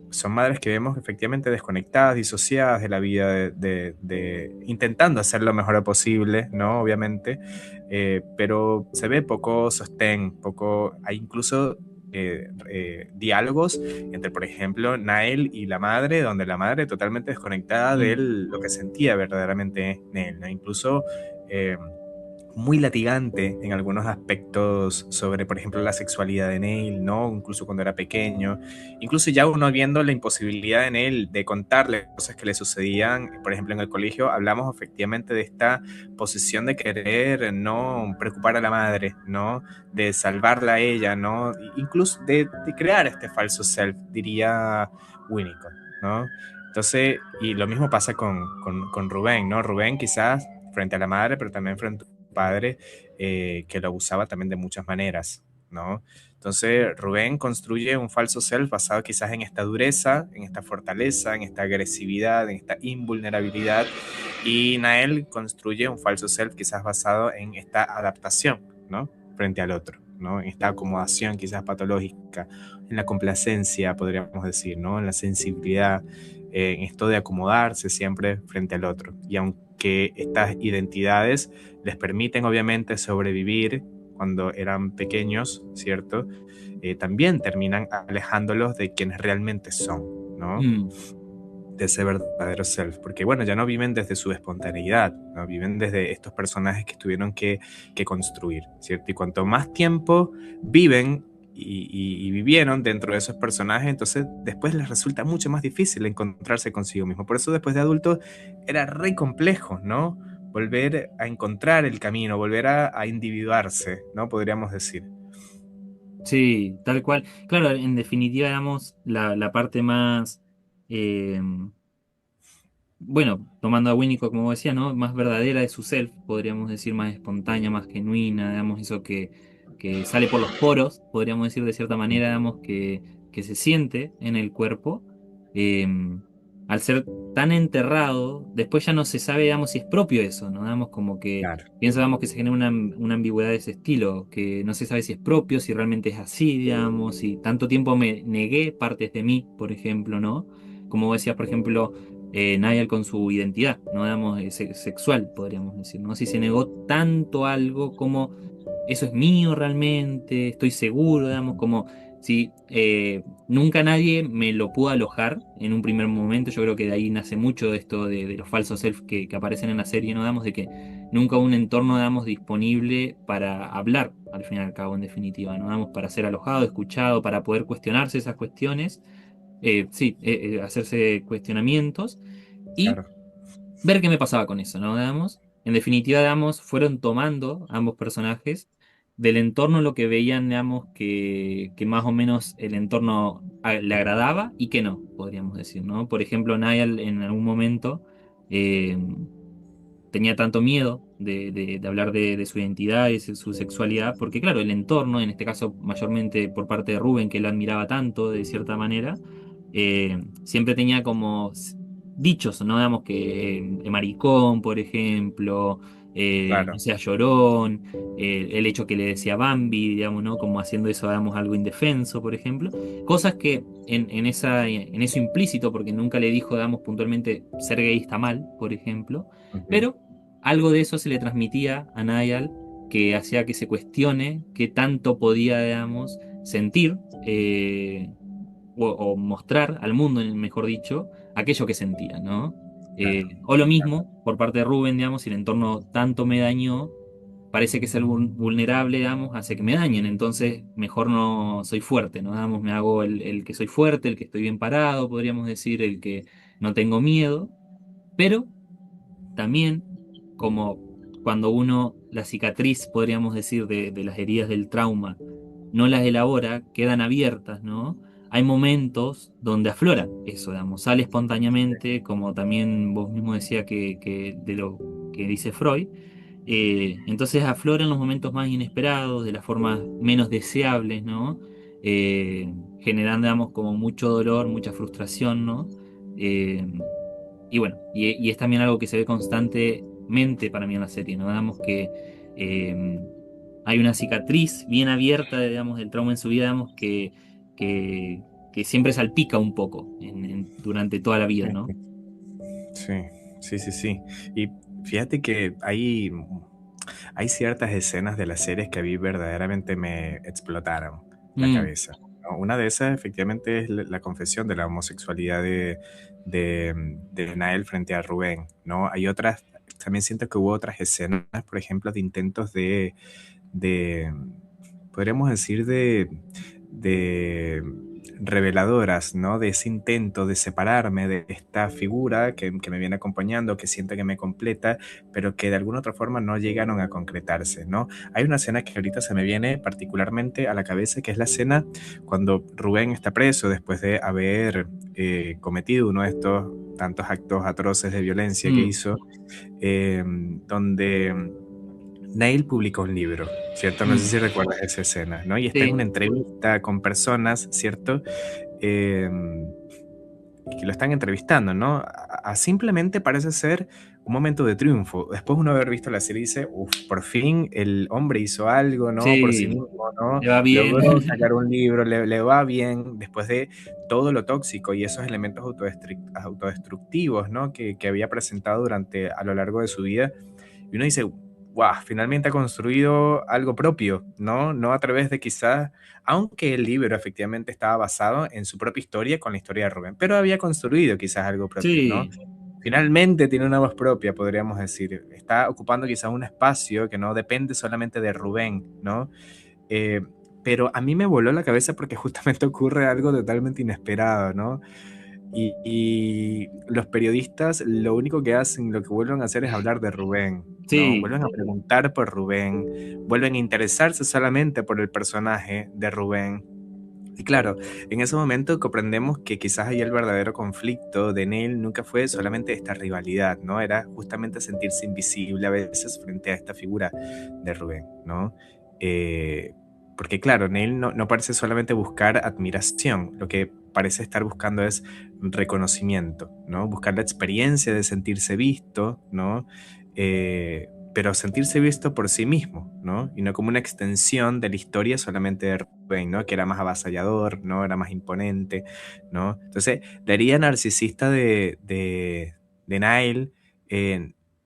[SPEAKER 1] Son madres que vemos efectivamente desconectadas, disociadas de la vida, intentando hacer lo mejor posible, ¿no? Obviamente, pero se ve poco sostén, hay incluso diálogos entre, por ejemplo, Nael y la madre, donde la madre totalmente desconectada de
[SPEAKER 2] mm.
[SPEAKER 1] él, lo que sentía verdaderamente en él, ¿no? Incluso eh, muy latigante en algunos aspectos sobre, por ejemplo, la sexualidad de Neil, ¿no? Incluso cuando era pequeño. Incluso ya uno viendo la imposibilidad de Neil de contarle cosas que le sucedían, por ejemplo, en el colegio, hablamos efectivamente de esta posición de querer no preocupar a la madre, ¿no? De salvarla a ella, ¿no? Incluso de crear este falso self, diría Winnicott, ¿no? Entonces, y lo mismo pasa con Rubén, ¿no? Rubén quizás frente a la madre, pero también frente padre que lo abusaba también de muchas maneras. ¿no? Entonces Rubén construye un falso self basado quizás en esta dureza, en esta fortaleza, en esta agresividad, en esta invulnerabilidad, y Nael construye un falso self quizás basado en esta adaptación, ¿no? Frente al otro, ¿no? En esta acomodación quizás patológica, en la complacencia, podríamos decir, ¿no? En la sensibilidad, en esto de acomodarse siempre frente al otro. Y aunque estas identidades les permiten obviamente sobrevivir cuando eran pequeños, ¿cierto? También terminan alejándolos de quienes realmente son, ¿no?
[SPEAKER 2] Mm.
[SPEAKER 1] De ese verdadero self, porque bueno, ya no viven desde su espontaneidad, ¿no? Viven desde estos personajes que tuvieron que construir, ¿cierto? Y cuanto más tiempo viven y vivieron dentro de esos personajes, entonces después les resulta mucho más difícil encontrarse consigo mismo. Por eso después de adultos era re complejo, ¿no? Volver a encontrar el camino, volver a individuarse, ¿no? Podríamos decir.
[SPEAKER 2] Sí, tal cual. Claro, en definitiva, digamos, la parte más, eh, bueno, tomando a Winnicott como decía, ¿no? Más verdadera de su self, podríamos decir, más espontánea, más genuina, digamos, eso que sale por los poros, podríamos decir de cierta manera, digamos, que se siente en el cuerpo. eh, Al ser tan enterrado, después ya no se sabe, digamos, si es propio eso, ¿no? Digamos, como que
[SPEAKER 1] Claro,
[SPEAKER 2] pienso, digamos, que se genera una ambigüedad de ese estilo, que no se sabe si es propio, si realmente es así, digamos, si tanto tiempo me negué partes de mí, por ejemplo, ¿no? Como decías, por ejemplo, Niall con su identidad, ¿no? Digamos, sexual, podríamos decir, ¿no? Si se negó tanto algo como eso es mío realmente, estoy seguro, digamos, como si nunca nadie me lo pudo alojar en un primer momento. Yo creo que de ahí nace mucho de esto de los falsos self que aparecen en la serie, ¿no? Damos de que nunca un entorno damos disponible para hablar, al fin y al cabo, en definitiva, ¿no? Damos para ser alojado, escuchado, para poder cuestionarse esas cuestiones, sí, hacerse cuestionamientos y
[SPEAKER 1] claro.
[SPEAKER 2] ver qué me pasaba con eso, ¿no? Digamos, en definitiva, digamos, fueron tomando ambos personajes del entorno lo que veían, digamos, que más o menos el entorno le agradaba y que no, podríamos decir, ¿no? Por ejemplo, Niall en algún momento eh, tenía tanto miedo de hablar de su identidad y de su sexualidad, porque claro, el entorno, en este caso mayormente por parte de Rubén, que él admiraba tanto de cierta manera, siempre tenía como dichos, ¿no? Digamos que maricón, por ejemplo, no
[SPEAKER 1] Claro,
[SPEAKER 2] sea llorón, el hecho que le decía Bambi, digamos, ¿no? Como haciendo eso, digamos, algo indefenso, por ejemplo. Cosas que en eso implícito, porque nunca le dijo, digamos, puntualmente ser gay está mal, por ejemplo,
[SPEAKER 1] ujú,
[SPEAKER 2] pero algo de eso se le transmitía a Niall que hacía que se cuestione qué tanto podía, digamos, sentir o mostrar al mundo, mejor dicho, aquello que sentía, ¿no?
[SPEAKER 1] claro,
[SPEAKER 2] O lo mismo por parte de Rubén, digamos, si el entorno tanto me dañó, parece que ser vulnerable, digamos, hace que me dañen, entonces mejor no soy fuerte, ¿no? Digamos, me hago el que soy fuerte, el que estoy bien parado, podríamos decir, el que no tengo miedo, pero también como cuando uno, la cicatriz, podríamos decir, de las heridas del trauma, no las elabora, quedan abiertas, ¿no? Hay momentos donde aflora eso, digamos, sale espontáneamente, como también vos mismo decía que de lo que dice Freud. Entonces aflora en los momentos más inesperados, de las formas menos deseables, ¿no? Generando, digamos, como mucho dolor, mucha frustración, ¿no? Eh, y bueno, y es también algo que se ve constantemente para mí en la serie, ¿no? Digamos que hay una cicatriz bien abierta, digamos, del trauma en su vida, digamos, que, que siempre salpica un poco durante toda la vida, ¿no?
[SPEAKER 1] sí, sí, sí, sí. Y fíjate que hay ciertas escenas de las series que a mí verdaderamente me explotaron la
[SPEAKER 2] Mm,
[SPEAKER 1] cabeza, ¿no? Una de esas efectivamente es la confesión de la homosexualidad de Nael frente a Rubén, ¿no? Hay otras, también siento que hubo otras escenas, por ejemplo, de intentos de podríamos decir, de reveladoras, ¿no? De ese intento de separarme de esta figura que me viene acompañando, que siento que me completa, pero que de alguna otra forma no llegaron a concretarse, ¿no? Hay una escena que ahorita se me viene particularmente a la cabeza, que es la escena cuando Rubén está preso después de haber cometido uno de estos tantos actos atroces de violencia que
[SPEAKER 2] mm,
[SPEAKER 1] hizo, donde Neil publicó un libro, ¿cierto? No sé
[SPEAKER 2] Mm,
[SPEAKER 1] si recuerdas esa escena, ¿no? Y está en
[SPEAKER 2] sí,
[SPEAKER 1] una entrevista con personas, ¿cierto? Em, que lo están entrevistando, ¿no? Simplemente parece ser un momento de triunfo. Después uno haber visto la serie dice, uff, por fin el hombre hizo algo, ¿no? Por sí
[SPEAKER 2] sí,
[SPEAKER 1] mismo, ¿no?
[SPEAKER 2] le va bien.
[SPEAKER 1] Logró sacar un libro, le va bien después de todo lo tóxico y esos elementos autodestructivos, ¿no? Que había presentado durante, a lo largo de su vida. Y uno dice, wow, finalmente ha construido algo propio, ¿no? No a través de quizás, aunque el libro efectivamente estaba basado en su propia historia con la historia de Rubén, pero había construido quizás algo propio, ¿no?
[SPEAKER 2] Sí,
[SPEAKER 1] Finalmente tiene una voz propia, podríamos decir. Está ocupando quizás un espacio que no depende solamente de Rubén, ¿no? Eh, pero a mí me voló la cabeza porque justamente ocurre algo totalmente inesperado, ¿no? Y los periodistas lo único que hacen, lo que vuelven a hacer es hablar de Rubén, ¿no?
[SPEAKER 2] sí,
[SPEAKER 1] Vuelven a preguntar por Rubén, vuelven a interesarse solamente por el personaje de Rubén. Y claro, en ese momento comprendemos que quizás ahí el verdadero conflicto de Neil nunca fue solamente esta rivalidad, ¿no? Era justamente sentirse invisible a veces frente a esta figura de Rubén, ¿no? Eh, Porque claro, Neil no parece solamente buscar admiración, lo que parece estar buscando es reconocimiento, ¿no? Buscar la experiencia de sentirse visto, ¿no? Pero sentirse visto por sí mismo, ¿no? Y no como una extensión de la historia solamente de Rubén, ¿no? Que era más avasallador, ¿no? Era más imponente, ¿no? Entonces, la herida narcisista de Nile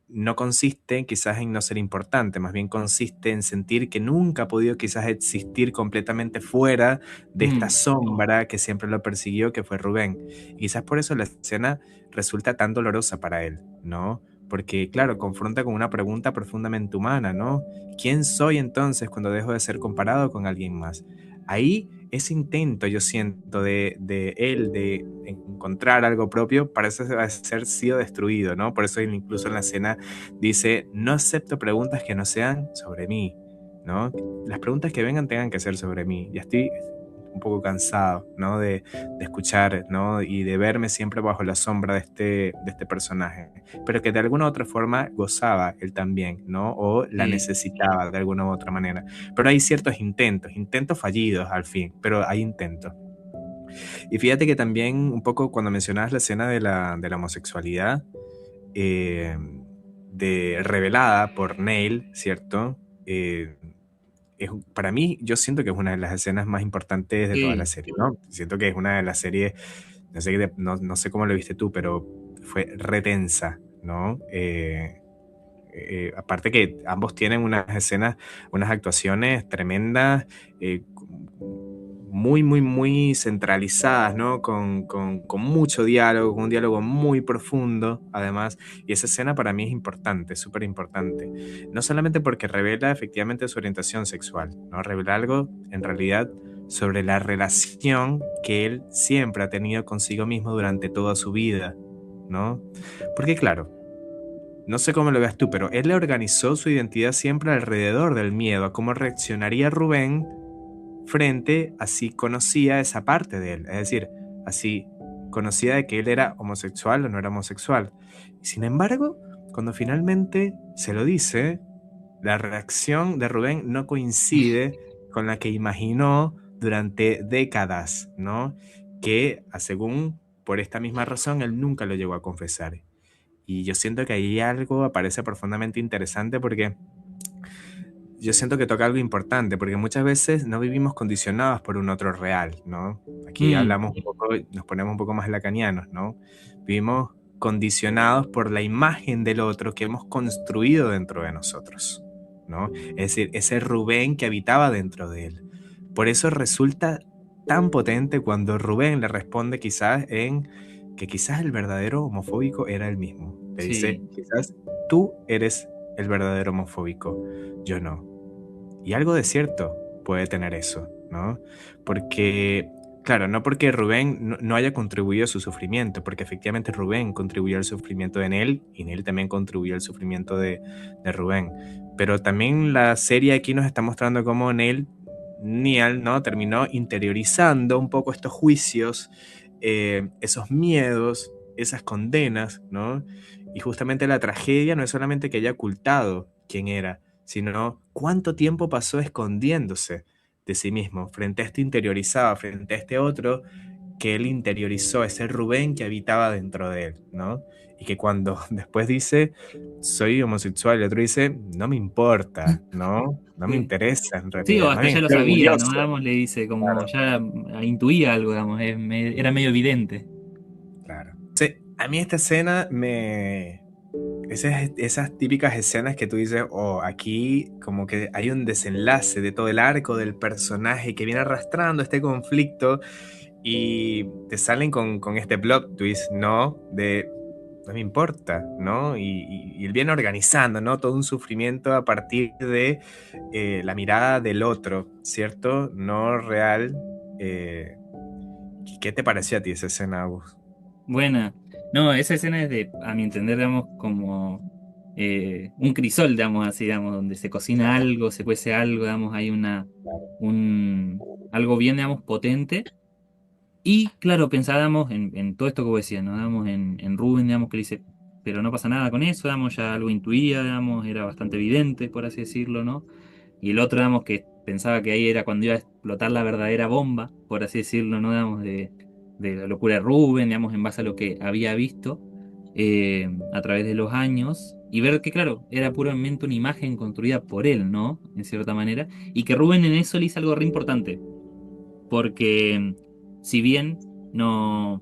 [SPEAKER 1] no consiste quizás en no ser importante, más bien consiste en sentir que nunca ha podido quizás existir completamente fuera de esta
[SPEAKER 2] mm,
[SPEAKER 1] sombra que siempre lo persiguió, que fue Rubén. Y quizás por eso la escena resulta tan dolorosa para él, ¿no? Porque, claro, confronta con una pregunta profundamente humana, ¿no? ¿Quién soy entonces cuando dejo de ser comparado con alguien más? Ahí ese intento, yo siento, de él de encontrar algo propio, parece ser sido destruido, ¿no? Por eso él incluso en la escena dice, no acepto preguntas que no sean sobre mí, ¿no? Las preguntas que vengan tengan que ser sobre mí. Ya estoy un poco cansado, ¿no? De escuchar, ¿no? Y de verme siempre bajo la sombra de este personaje, pero que de alguna u otra forma gozaba él también, ¿no? O la
[SPEAKER 2] sí.
[SPEAKER 1] necesitaba de alguna u otra manera. Pero hay ciertos intentos fallidos al fin, pero hay intentos. Y fíjate que también un poco cuando mencionabas la escena de la homosexualidad, eh, revelada por Neil, ¿cierto? Eh, para mí, yo siento que es una de las escenas más importantes de toda la
[SPEAKER 2] Sí.
[SPEAKER 1] serie, ¿no? Siento que es una de las series, no sé cómo lo viste tú, pero fue retensa, ¿no? Aparte que ambos tienen unas escenas, unas actuaciones tremendas, muy, muy, muy centralizadas, ¿no? Con mucho diálogo, con un diálogo muy profundo, además. Y esa escena para mí es importante, súper importante. No solamente porque revela efectivamente su orientación sexual, ¿no? Revela algo, en realidad, sobre la relación que él siempre ha tenido consigo mismo durante toda su vida, ¿no? Porque claro, no sé cómo lo veas tú, pero él le organizó su identidad siempre alrededor del miedo, a cómo reaccionaría Rubén frente a si conocía esa parte de él. Es decir, así conocía de que él era homosexual o no era homosexual. Y sin embargo, cuando finalmente se lo dice, la reacción de Rubén no coincide con la que imaginó durante décadas, ¿no? Que, según por esta misma razón, él nunca lo llegó a confesar. Y yo siento que ahí algo aparece profundamente interesante porque yo siento que toca algo importante, porque muchas veces no vivimos condicionados por un otro real, ¿no? Aquí
[SPEAKER 2] Mm,
[SPEAKER 1] hablamos un poco, nos ponemos un poco más lacanianos, ¿no? Vivimos condicionados por la imagen del otro que hemos construido dentro de nosotros, ¿no? Es decir, ese Rubén que habitaba dentro de él. Por eso resulta tan potente cuando Rubén le responde quizás en que quizás el verdadero homofóbico era él mismo. Le dice,
[SPEAKER 2] sí,
[SPEAKER 1] quizás tú eres el verdadero homofóbico, yo no. Y algo de cierto puede tener eso, ¿no? Porque, claro, no porque Rubén no haya contribuido a su sufrimiento, porque efectivamente Rubén contribuyó al sufrimiento de Nel y Nel también contribuyó al sufrimiento de Rubén. Pero también la serie aquí nos está mostrando cómo Neal, ¿no? Terminó interiorizando un poco estos juicios, esos miedos, esas condenas, ¿no? Y justamente la tragedia no es solamente que haya ocultado quién era, sino cuánto tiempo pasó escondiéndose de sí mismo, frente a este interiorizado, frente a este otro que él interiorizó, ese Rubén que habitaba dentro de él, ¿no? Y que cuando después dice, soy homosexual, el otro dice, no me importa, ¿no? No me
[SPEAKER 2] Sí.
[SPEAKER 1] interesa en
[SPEAKER 2] Sí, o
[SPEAKER 1] realidad, más
[SPEAKER 2] hasta
[SPEAKER 1] bien
[SPEAKER 2] ya lo
[SPEAKER 1] estoy
[SPEAKER 2] sabía, ¿no?
[SPEAKER 1] orgulloso.
[SPEAKER 2] Digamos, le dice, como
[SPEAKER 1] Claro,
[SPEAKER 2] ya intuía algo, digamos, era medio evidente.
[SPEAKER 1] claro. Sí, a mí esta escena me... esas típicas escenas que tú dices, oh, aquí como que hay un desenlace de todo el arco del personaje que viene arrastrando este conflicto y te salen con este plot twist, ¿no? De no me importa, ¿no? Y él viene organizando, ¿no? Todo un sufrimiento a partir de la mirada del otro, ¿cierto? No real. Eh, ¿Qué te pareció a ti esa escena, Agus?
[SPEAKER 2] Buena. No, esa escena es de, a mi entender, digamos, como un crisol, digamos así, digamos, donde se cocina
[SPEAKER 1] Claro,
[SPEAKER 2] algo, se cuece algo, digamos, hay algo bien, digamos, potente. Y claro, pensábamos en todo esto que vos decías, ¿no? Digamos, en Rubén, digamos, que le dice, pero no pasa nada con eso, digamos, ya algo intuía, digamos, era bastante evidente, por así decirlo, ¿no? Y el otro, digamos, que pensaba que ahí era cuando iba a explotar la verdadera bomba, por así decirlo, ¿no? Digamos, de la locura de Rubén, digamos, en base a lo que había visto a través de los años, y ver que, claro, era puramente una imagen construida por él, ¿no? En cierta manera, y que Rubén en eso le hizo algo re importante porque si bien no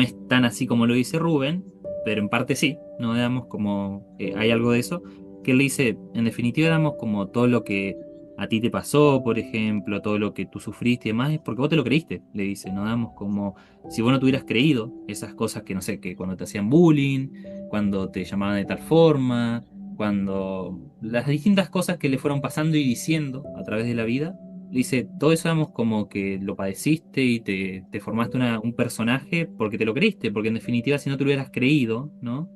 [SPEAKER 2] es tan así como lo dice Rubén, pero en parte sí, no damos como hay algo de eso, que él le dice, en definitiva damos como todo lo que a ti te pasó, por ejemplo, todo lo que tú sufriste y demás, es porque vos te lo creíste, le dice, no damos como si vos no tuvieras creído esas cosas que no sé, que cuando te hacían bullying, cuando te llamaban de tal forma, cuando las distintas cosas que le fueron pasando y diciendo a través de la vida le dice, todo eso, digamos, como que lo padeciste y te formaste un personaje porque te lo creíste, porque en definitiva, si no te lo hubieras creído, ¿no?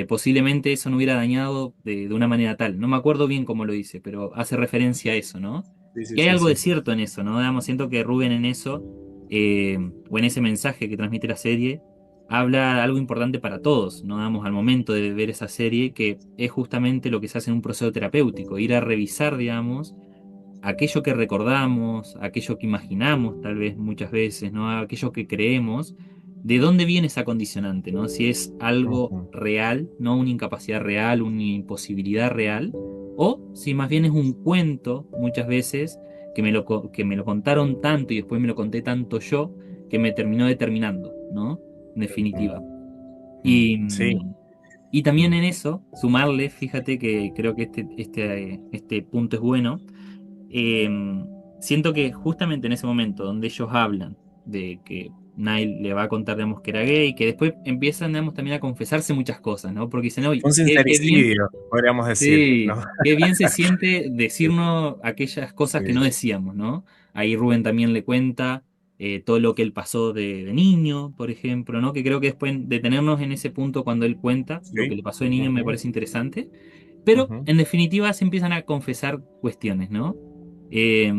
[SPEAKER 2] Posiblemente eso no hubiera dañado de una manera tal. No me acuerdo bien cómo lo dice, pero hace referencia a eso, ¿no?
[SPEAKER 1] sí, sí,
[SPEAKER 2] Y hay
[SPEAKER 1] sí,
[SPEAKER 2] algo de
[SPEAKER 1] sí.
[SPEAKER 2] cierto en eso, ¿no? Digamos, siento que Rubén en eso, o en ese mensaje que transmite la serie, habla algo importante para todos, ¿no? Digamos, al momento de ver esa serie, que es justamente lo que se hace en un proceso terapéutico, ir a revisar, digamos aquello que recordamos, aquello que imaginamos tal vez muchas veces, ¿no? Aquello que creemos, ¿de dónde viene esa condicionante, ¿no? Si es algo
[SPEAKER 1] Ujú.
[SPEAKER 2] real, no una incapacidad real, una imposibilidad real, o si más bien es un cuento muchas veces que me lo contaron tanto y después me lo conté tanto yo que me terminó determinando, ¿no? En definitiva. Y,
[SPEAKER 1] Sí.
[SPEAKER 2] y también
[SPEAKER 1] Mm.
[SPEAKER 2] en eso, sumarle, fíjate que creo que este punto es bueno eh, siento que justamente en ese momento donde ellos hablan de que Nile le va a contar, digamos, que era gay, que después empiezan, digamos, también a confesarse muchas cosas, ¿no? Porque dicen, oye,
[SPEAKER 1] Un
[SPEAKER 2] qué bien,
[SPEAKER 1] sincericidio, podríamos decir,
[SPEAKER 2] sí,
[SPEAKER 1] ¿no?
[SPEAKER 2] qué bien se siente decirnos aquellas cosas que no
[SPEAKER 1] Sí,
[SPEAKER 2] decíamos, ¿no? Ahí Rubén también le cuenta todo lo que él pasó de niño, por ejemplo, ¿no? Que creo que después detenernos en ese punto cuando él cuenta lo que
[SPEAKER 1] sí.
[SPEAKER 2] le pasó de niño me
[SPEAKER 1] Ujú,
[SPEAKER 2] parece interesante. Pero
[SPEAKER 1] ujú.
[SPEAKER 2] en definitiva se empiezan a confesar cuestiones, ¿no? Eh,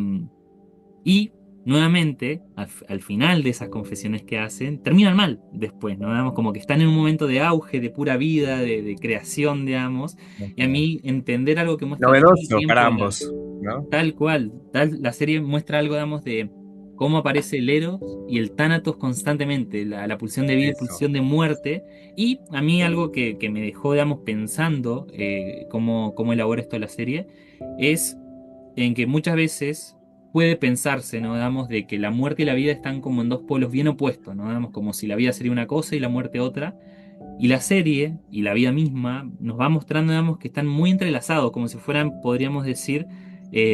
[SPEAKER 2] y nuevamente, al final de esas confesiones que hacen, terminan mal después, ¿no? Digamos, como que están en un momento de auge, de pura vida, de creación, digamos. Y a
[SPEAKER 1] Ujú.
[SPEAKER 2] mí entender algo que muestra todo el
[SPEAKER 1] Novedoso para
[SPEAKER 2] tiempo
[SPEAKER 1] ambos, ¿no?
[SPEAKER 2] tal cual, la serie muestra algo, digamos, de cómo aparece el Eros y el Thanatos constantemente, la pulsión de vida y
[SPEAKER 1] Eso.
[SPEAKER 2] pulsión de muerte. Y a mí algo que me dejó, digamos, pensando cómo elabora esto la serie, es en que muchas veces puede pensarse, ¿no? Digamos, de que la muerte y la vida están como en dos polos bien opuestos, ¿no? Digamos, como si la vida sería una cosa y la muerte otra. Y la serie y la vida misma nos va mostrando, digamos, que están muy entrelazados, como si fueran, podríamos decir,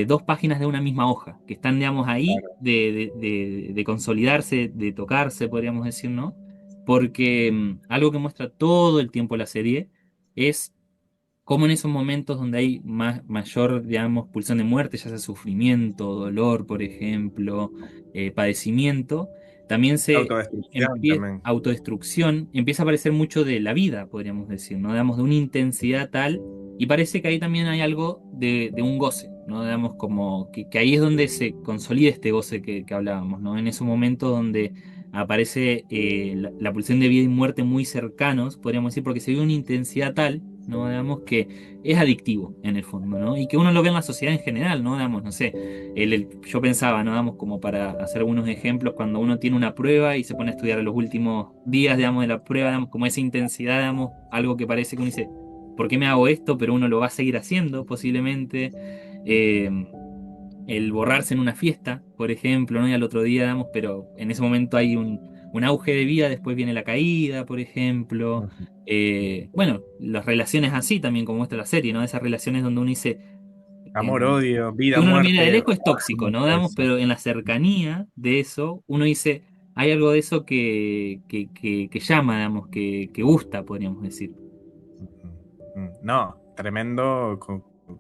[SPEAKER 2] dos páginas de una misma hoja, que están, digamos, ahí de consolidarse, de tocarse, podríamos decir, ¿no? Porque algo que muestra todo el tiempo la serie es cómo en esos momentos donde hay mayor, digamos, pulsión de muerte, ya sea sufrimiento, dolor, por ejemplo, padecimiento, también se
[SPEAKER 1] Autodestrucción
[SPEAKER 2] empieza,
[SPEAKER 1] también.
[SPEAKER 2] autodestrucción, empieza a aparecer mucho de la vida, podríamos decir, ¿no? Digamos, de una intensidad tal, y parece que ahí también hay algo de un goce, ¿no? Digamos, como que ahí es donde se consolida este goce que hablábamos, ¿no? En esos momentos donde aparece la pulsión de vida y muerte muy cercanos, podríamos decir, porque se ve una intensidad tal ¿no? Digamos que es adictivo en el fondo, ¿no? Y que uno lo ve en la sociedad en general, ¿no? Digamos, no sé, yo pensaba, ¿no? Digamos, como para hacer algunos ejemplos, cuando uno tiene una prueba y se pone a estudiar los últimos días, digamos, de la prueba, digamos, como esa intensidad, digamos, algo que parece que uno dice, ¿por qué me hago esto? Pero uno lo va a seguir haciendo posiblemente. El borrarse en una fiesta, por ejemplo, ¿no? Y al otro día damos, pero en ese momento hay un auge de vida, después viene la caída, por ejemplo.
[SPEAKER 1] Ujú.
[SPEAKER 2] Bueno, las relaciones así también, como muestra la serie, ¿no? Esas relaciones donde uno dice,
[SPEAKER 1] Amor,
[SPEAKER 2] en-
[SPEAKER 1] odio,
[SPEAKER 2] que
[SPEAKER 1] vida,
[SPEAKER 2] uno lo mira de
[SPEAKER 1] muerte,
[SPEAKER 2] lejos es tóxico, ¿no? Damos,
[SPEAKER 1] eso.
[SPEAKER 2] pero en la cercanía de eso, uno dice, hay algo de eso que llama, digamos, que gusta, podríamos decir.
[SPEAKER 1] Ujú. No, tremendo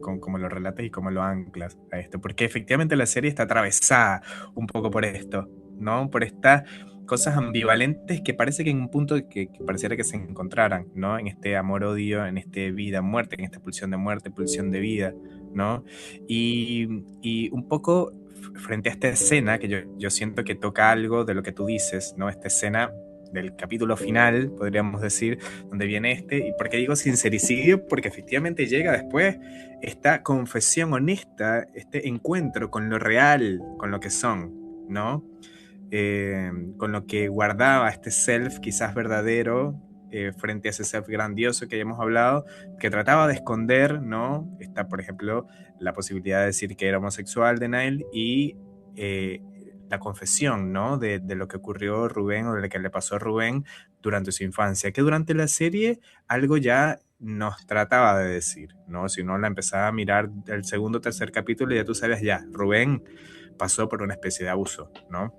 [SPEAKER 1] como lo relatas y cómo lo anclas a esto, porque efectivamente la serie está atravesada un poco por esto, ¿no? Por estas cosas ambivalentes que parece que en un punto que pareciera que se encontraran, ¿no? En este amor-odio, en este vida-muerte, en esta pulsión de muerte, pulsión de vida, ¿no? Y un poco frente a esta escena, que yo siento que toca algo de lo que tú dices, ¿no? Esta escena del capítulo final, podríamos decir, donde viene y por qué digo sincericidio, porque efectivamente llega después esta confesión honesta, este encuentro con lo real, con lo que son, ¿no? Con lo que guardaba este self quizás verdadero frente a ese self grandioso que ya hemos hablado, que trataba de esconder, ¿no? Está, por ejemplo, la posibilidad de decir que era homosexual de Nile y eh, la confesión, ¿no? De lo que ocurrió a Rubén o de lo que le pasó a Rubén durante su infancia, que durante la serie algo ya nos trataba de decir, ¿no? Si uno la empezaba a mirar el segundo o tercer capítulo, ya tú sabes, ya, Rubén pasó por una especie de abuso, ¿no?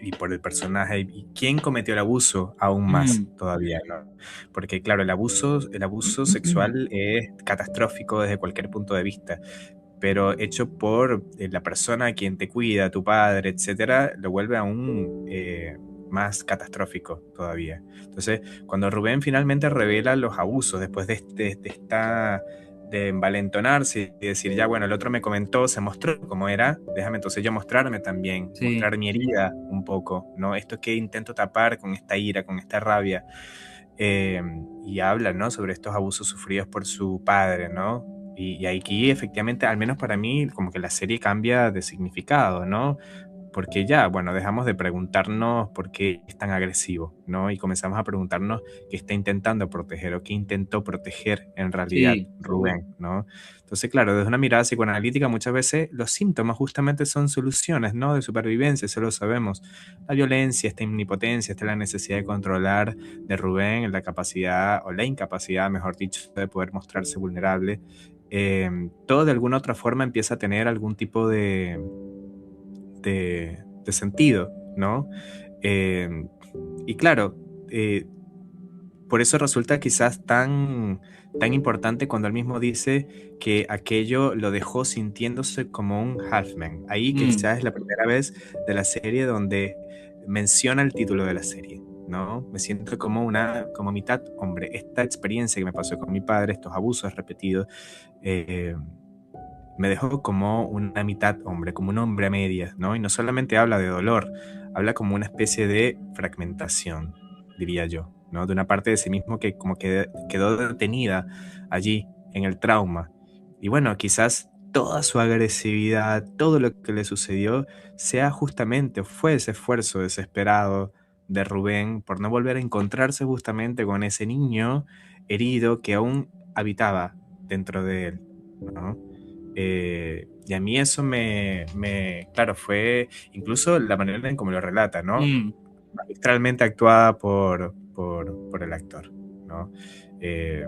[SPEAKER 1] Y por el personaje y quién cometió el abuso aún más
[SPEAKER 2] Mm.
[SPEAKER 1] todavía, ¿no? Porque claro, el abuso sexual es catastrófico desde cualquier punto de vista, pero hecho por la persona a quien te cuida, tu padre, etcétera, lo vuelve aún más catastrófico todavía. Entonces, cuando Rubén finalmente revela los abusos después de envalentonarse y decir, ya bueno, el otro me comentó, se mostró cómo era, déjame entonces yo mostrarme también,
[SPEAKER 2] Sí.
[SPEAKER 1] mostrar mi herida un poco, ¿no? Esto que intento tapar con esta ira, con esta rabia, eh, y habla, ¿no? Sobre estos abusos sufridos por su padre, ¿no? Y aquí efectivamente, al menos para mí, como que la serie cambia de significado, ¿no? Porque ya, bueno, dejamos de preguntarnos por qué es tan agresivo, ¿no? Y comenzamos a preguntarnos qué está intentando proteger o qué intentó proteger en realidad
[SPEAKER 2] Sí.
[SPEAKER 1] Rubén, ¿no? Entonces, claro, desde una mirada psicoanalítica muchas veces los síntomas justamente son soluciones, ¿no? De supervivencia, eso lo sabemos. La violencia, esta omnipotencia, esta la necesidad de controlar de Rubén, la capacidad o la incapacidad, mejor dicho, de poder mostrarse vulnerable. Todo de alguna otra forma empieza a tener algún tipo de sentido, ¿no? Eh, y claro, eh, por eso resulta quizás tan importante cuando él mismo dice que aquello lo dejó sintiéndose como un halfman. Ahí
[SPEAKER 2] Mm.
[SPEAKER 1] quizás es la primera vez de la serie donde menciona el título de la serie, ¿no? Me siento como mitad hombre. Esta experiencia que me pasó con mi padre, estos abusos repetidos, eh, me dejó como una mitad hombre, como un hombre a medias, ¿no? Y no solamente habla de dolor, habla como una especie de fragmentación, diría yo, ¿no? De una parte de sí mismo que como que quedó detenida allí en el trauma. Y bueno, quizás toda su agresividad, todo lo que le sucedió, sea justamente, o fue ese esfuerzo desesperado de Rubén por no volver a encontrarse justamente con ese niño herido que aún habitaba dentro de él, ¿no? Y a mí eso claro, fue incluso la manera en cómo lo relata, ¿no?
[SPEAKER 2] Mm.
[SPEAKER 1] Magistralmente actuada por el actor, ¿no? Eh,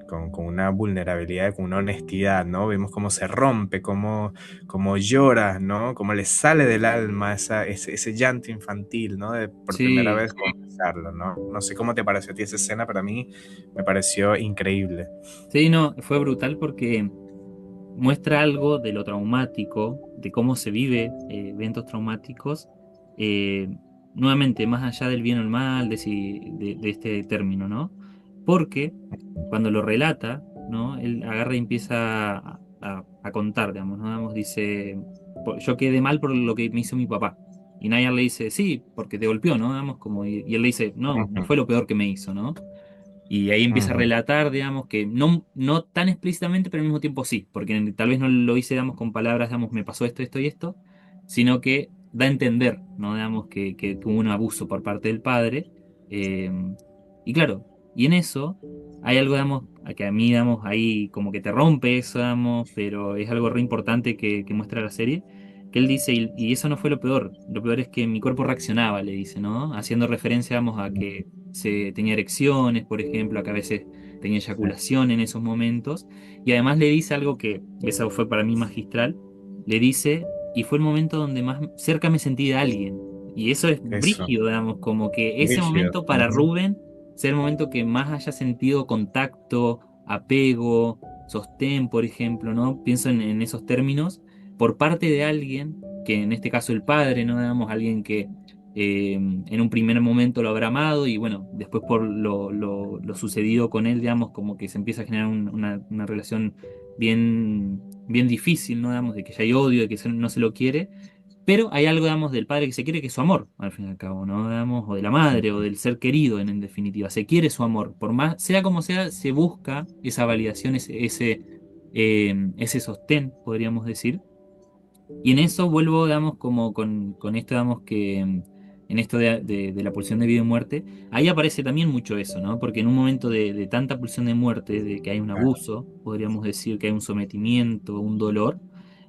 [SPEAKER 1] con una vulnerabilidad, con una honestidad, ¿no? Vemos cómo se rompe, cómo llora, ¿no? Cómo le sale del alma ese llanto infantil, ¿no? De por primera
[SPEAKER 2] Sí.
[SPEAKER 1] vez confesarlo, ¿no? No sé cómo te pareció a ti esa escena, pero a mí me pareció increíble.
[SPEAKER 2] Sí, no, fue brutal porque muestra algo de lo traumático, de cómo se vive eventos traumáticos, eh, nuevamente, más allá del bien o el mal, de este término, ¿no? Porque cuando lo relata, ¿no? Él agarra y empieza a contar, digamos, ¿no? Digamos, dice, Yo quedé mal por lo que me hizo mi papá." Y Nayan le dice, sí, porque te golpeó, ¿no? Digamos, como, y él le dice, no, no
[SPEAKER 1] Ujú.
[SPEAKER 2] fue lo peor que me hizo, ¿no? Y ahí empieza a
[SPEAKER 1] Ujú.
[SPEAKER 2] relatar, digamos, que no tan explícitamente, pero al mismo tiempo sí, porque tal vez no lo hice, digamos, con palabras, digamos, me pasó esto, esto y esto, sino que da a entender, ¿no? Digamos, que hubo un abuso por parte del padre. eh, y claro, y en eso hay algo, digamos, a que a mí, digamos, ahí como que te rompe eso, digamos, pero es algo re importante que muestra la serie, que él dice, y eso no fue lo peor es que mi cuerpo reaccionaba, le dice, ¿no? Haciendo referencia, digamos, a que se tenía erecciones, por ejemplo, a que a veces tenía
[SPEAKER 1] Sí,
[SPEAKER 2] eyaculación en esos momentos, y además le dice algo que, eso fue para mí magistral, le dice, y fue el momento donde más cerca me sentí de alguien, y eso es
[SPEAKER 1] eso,
[SPEAKER 2] brígido, digamos, como que ese
[SPEAKER 1] rígido.
[SPEAKER 2] momento para
[SPEAKER 1] Ujú.
[SPEAKER 2] Rubén sea el momento que más haya sentido contacto, apego, sostén, por ejemplo, ¿no? Pienso en esos términos, por parte de alguien, que en este caso el padre, ¿no? Digamos, alguien que en un primer momento lo habrá amado y bueno, después por lo sucedido con él, digamos, como que se empieza a generar una relación bien difícil, ¿no? Digamos, de que ya hay odio, de que no se lo quiere, pero hay algo, digamos, del padre que se quiere, que es su amor, al fin y al cabo, ¿no? Digamos, o de la madre, o del ser querido, en definitiva, se quiere su amor, por más, sea como sea, se busca esa validación, ese sostén, podríamos decir. Y en eso vuelvo, digamos, como con esto, digamos, que en esto de la pulsión de vida y muerte, ahí aparece también mucho eso, ¿no? Porque en un momento de tanta pulsión de muerte, de que hay un
[SPEAKER 1] Claro,
[SPEAKER 2] abuso, podríamos decir que hay un sometimiento, un dolor,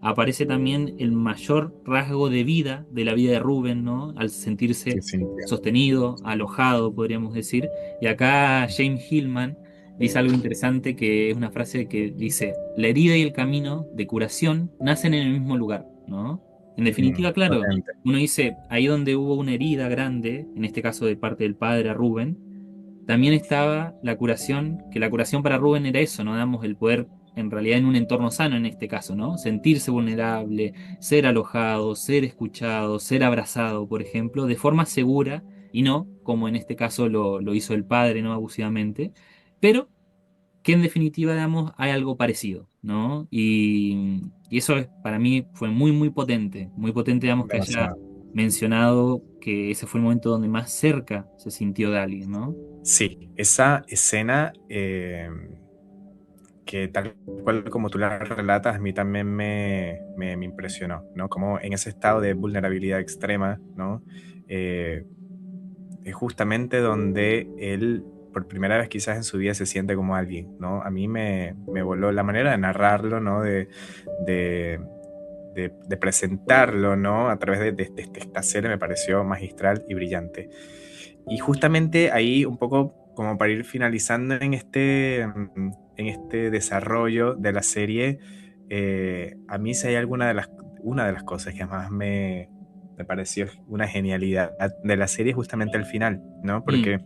[SPEAKER 2] aparece también el mayor rasgo de vida de la vida de Rubén, ¿no? Al sentirse
[SPEAKER 1] definitivamente.
[SPEAKER 2] sostenido, alojado, podríamos decir. Y acá James Hillman dice algo interesante que es una frase que dice, la herida y el camino de curación nacen en el mismo lugar, ¿no? En definitiva, claro,
[SPEAKER 1] Potente.
[SPEAKER 2] uno dice, ahí donde hubo una herida grande, en este caso de parte del padre a Rubén, también estaba la curación, que la curación para Rubén era eso, ¿no? Damos el poder, en realidad, en un entorno sano en este caso, ¿no? Sentirse vulnerable, ser alojado, ser escuchado, ser abrazado, por ejemplo, de forma segura y no como en este caso lo hizo el padre, ¿no? Abusivamente, pero que en definitiva, digamos, hay algo parecido, ¿no? Y eso para mí fue muy potente, digamos, que haya
[SPEAKER 1] Demasiado.
[SPEAKER 2] mencionado que ese fue el momento donde más cerca se sintió de alguien, ¿no?
[SPEAKER 1] Sí, esa escena que tal cual como tú la relatas, a mí también me impresionó, ¿no? Como en ese estado de vulnerabilidad extrema, ¿no? Eh, es justamente donde él, por primera vez quizás en su vida, se siente como alguien, ¿no? A mí me voló la manera de narrarlo, ¿no? De, de presentarlo, ¿no? A través de esta serie me pareció magistral y brillante. Y justamente ahí un poco como para ir finalizando en este desarrollo de la serie, a mí si hay una de las cosas que más me pareció una genialidad de la serie es justamente el final, ¿no?
[SPEAKER 2] Mm,
[SPEAKER 1] Porque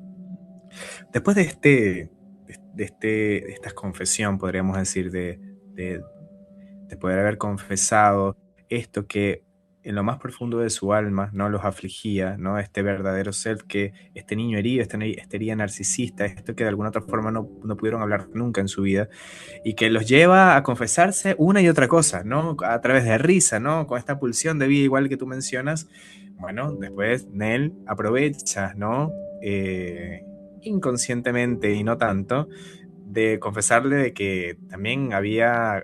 [SPEAKER 1] después de esta confesión, podríamos decir, de, de poder haber confesado esto que en lo más profundo de su alma no los afligía, ¿no? Este verdadero self, que este niño herido, esta herida narcisista, esto que de alguna otra forma no pudieron hablar nunca en su vida, y que los lleva a confesarse una y otra cosa, ¿no? A través de risa, ¿no? Con esta pulsión de vida igual que tú mencionas. Bueno, después Nell aprovecha, ¿no? Inconscientemente y no tanto, de confesarle de que también se había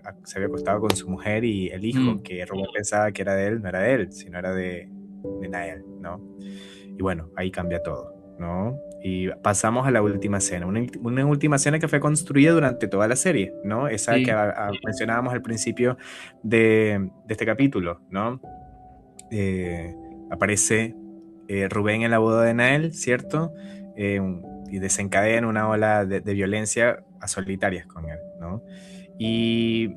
[SPEAKER 1] acostado con su mujer y el hijo,
[SPEAKER 2] mm,
[SPEAKER 1] que Rubén pensaba que era de él, no era de él, sino era de Nael, ¿no? Y bueno, ahí cambia todo, ¿no? Y pasamos a la última escena, una última escena que fue construida durante toda la serie, ¿no? Esa que
[SPEAKER 2] sí,
[SPEAKER 1] mencionábamos al principio de este capítulo, ¿no? Eh, aparece Rubén en la boda de Nael, ¿cierto? Y desencadena una ola de violencia a solitarias con él, ¿no? Y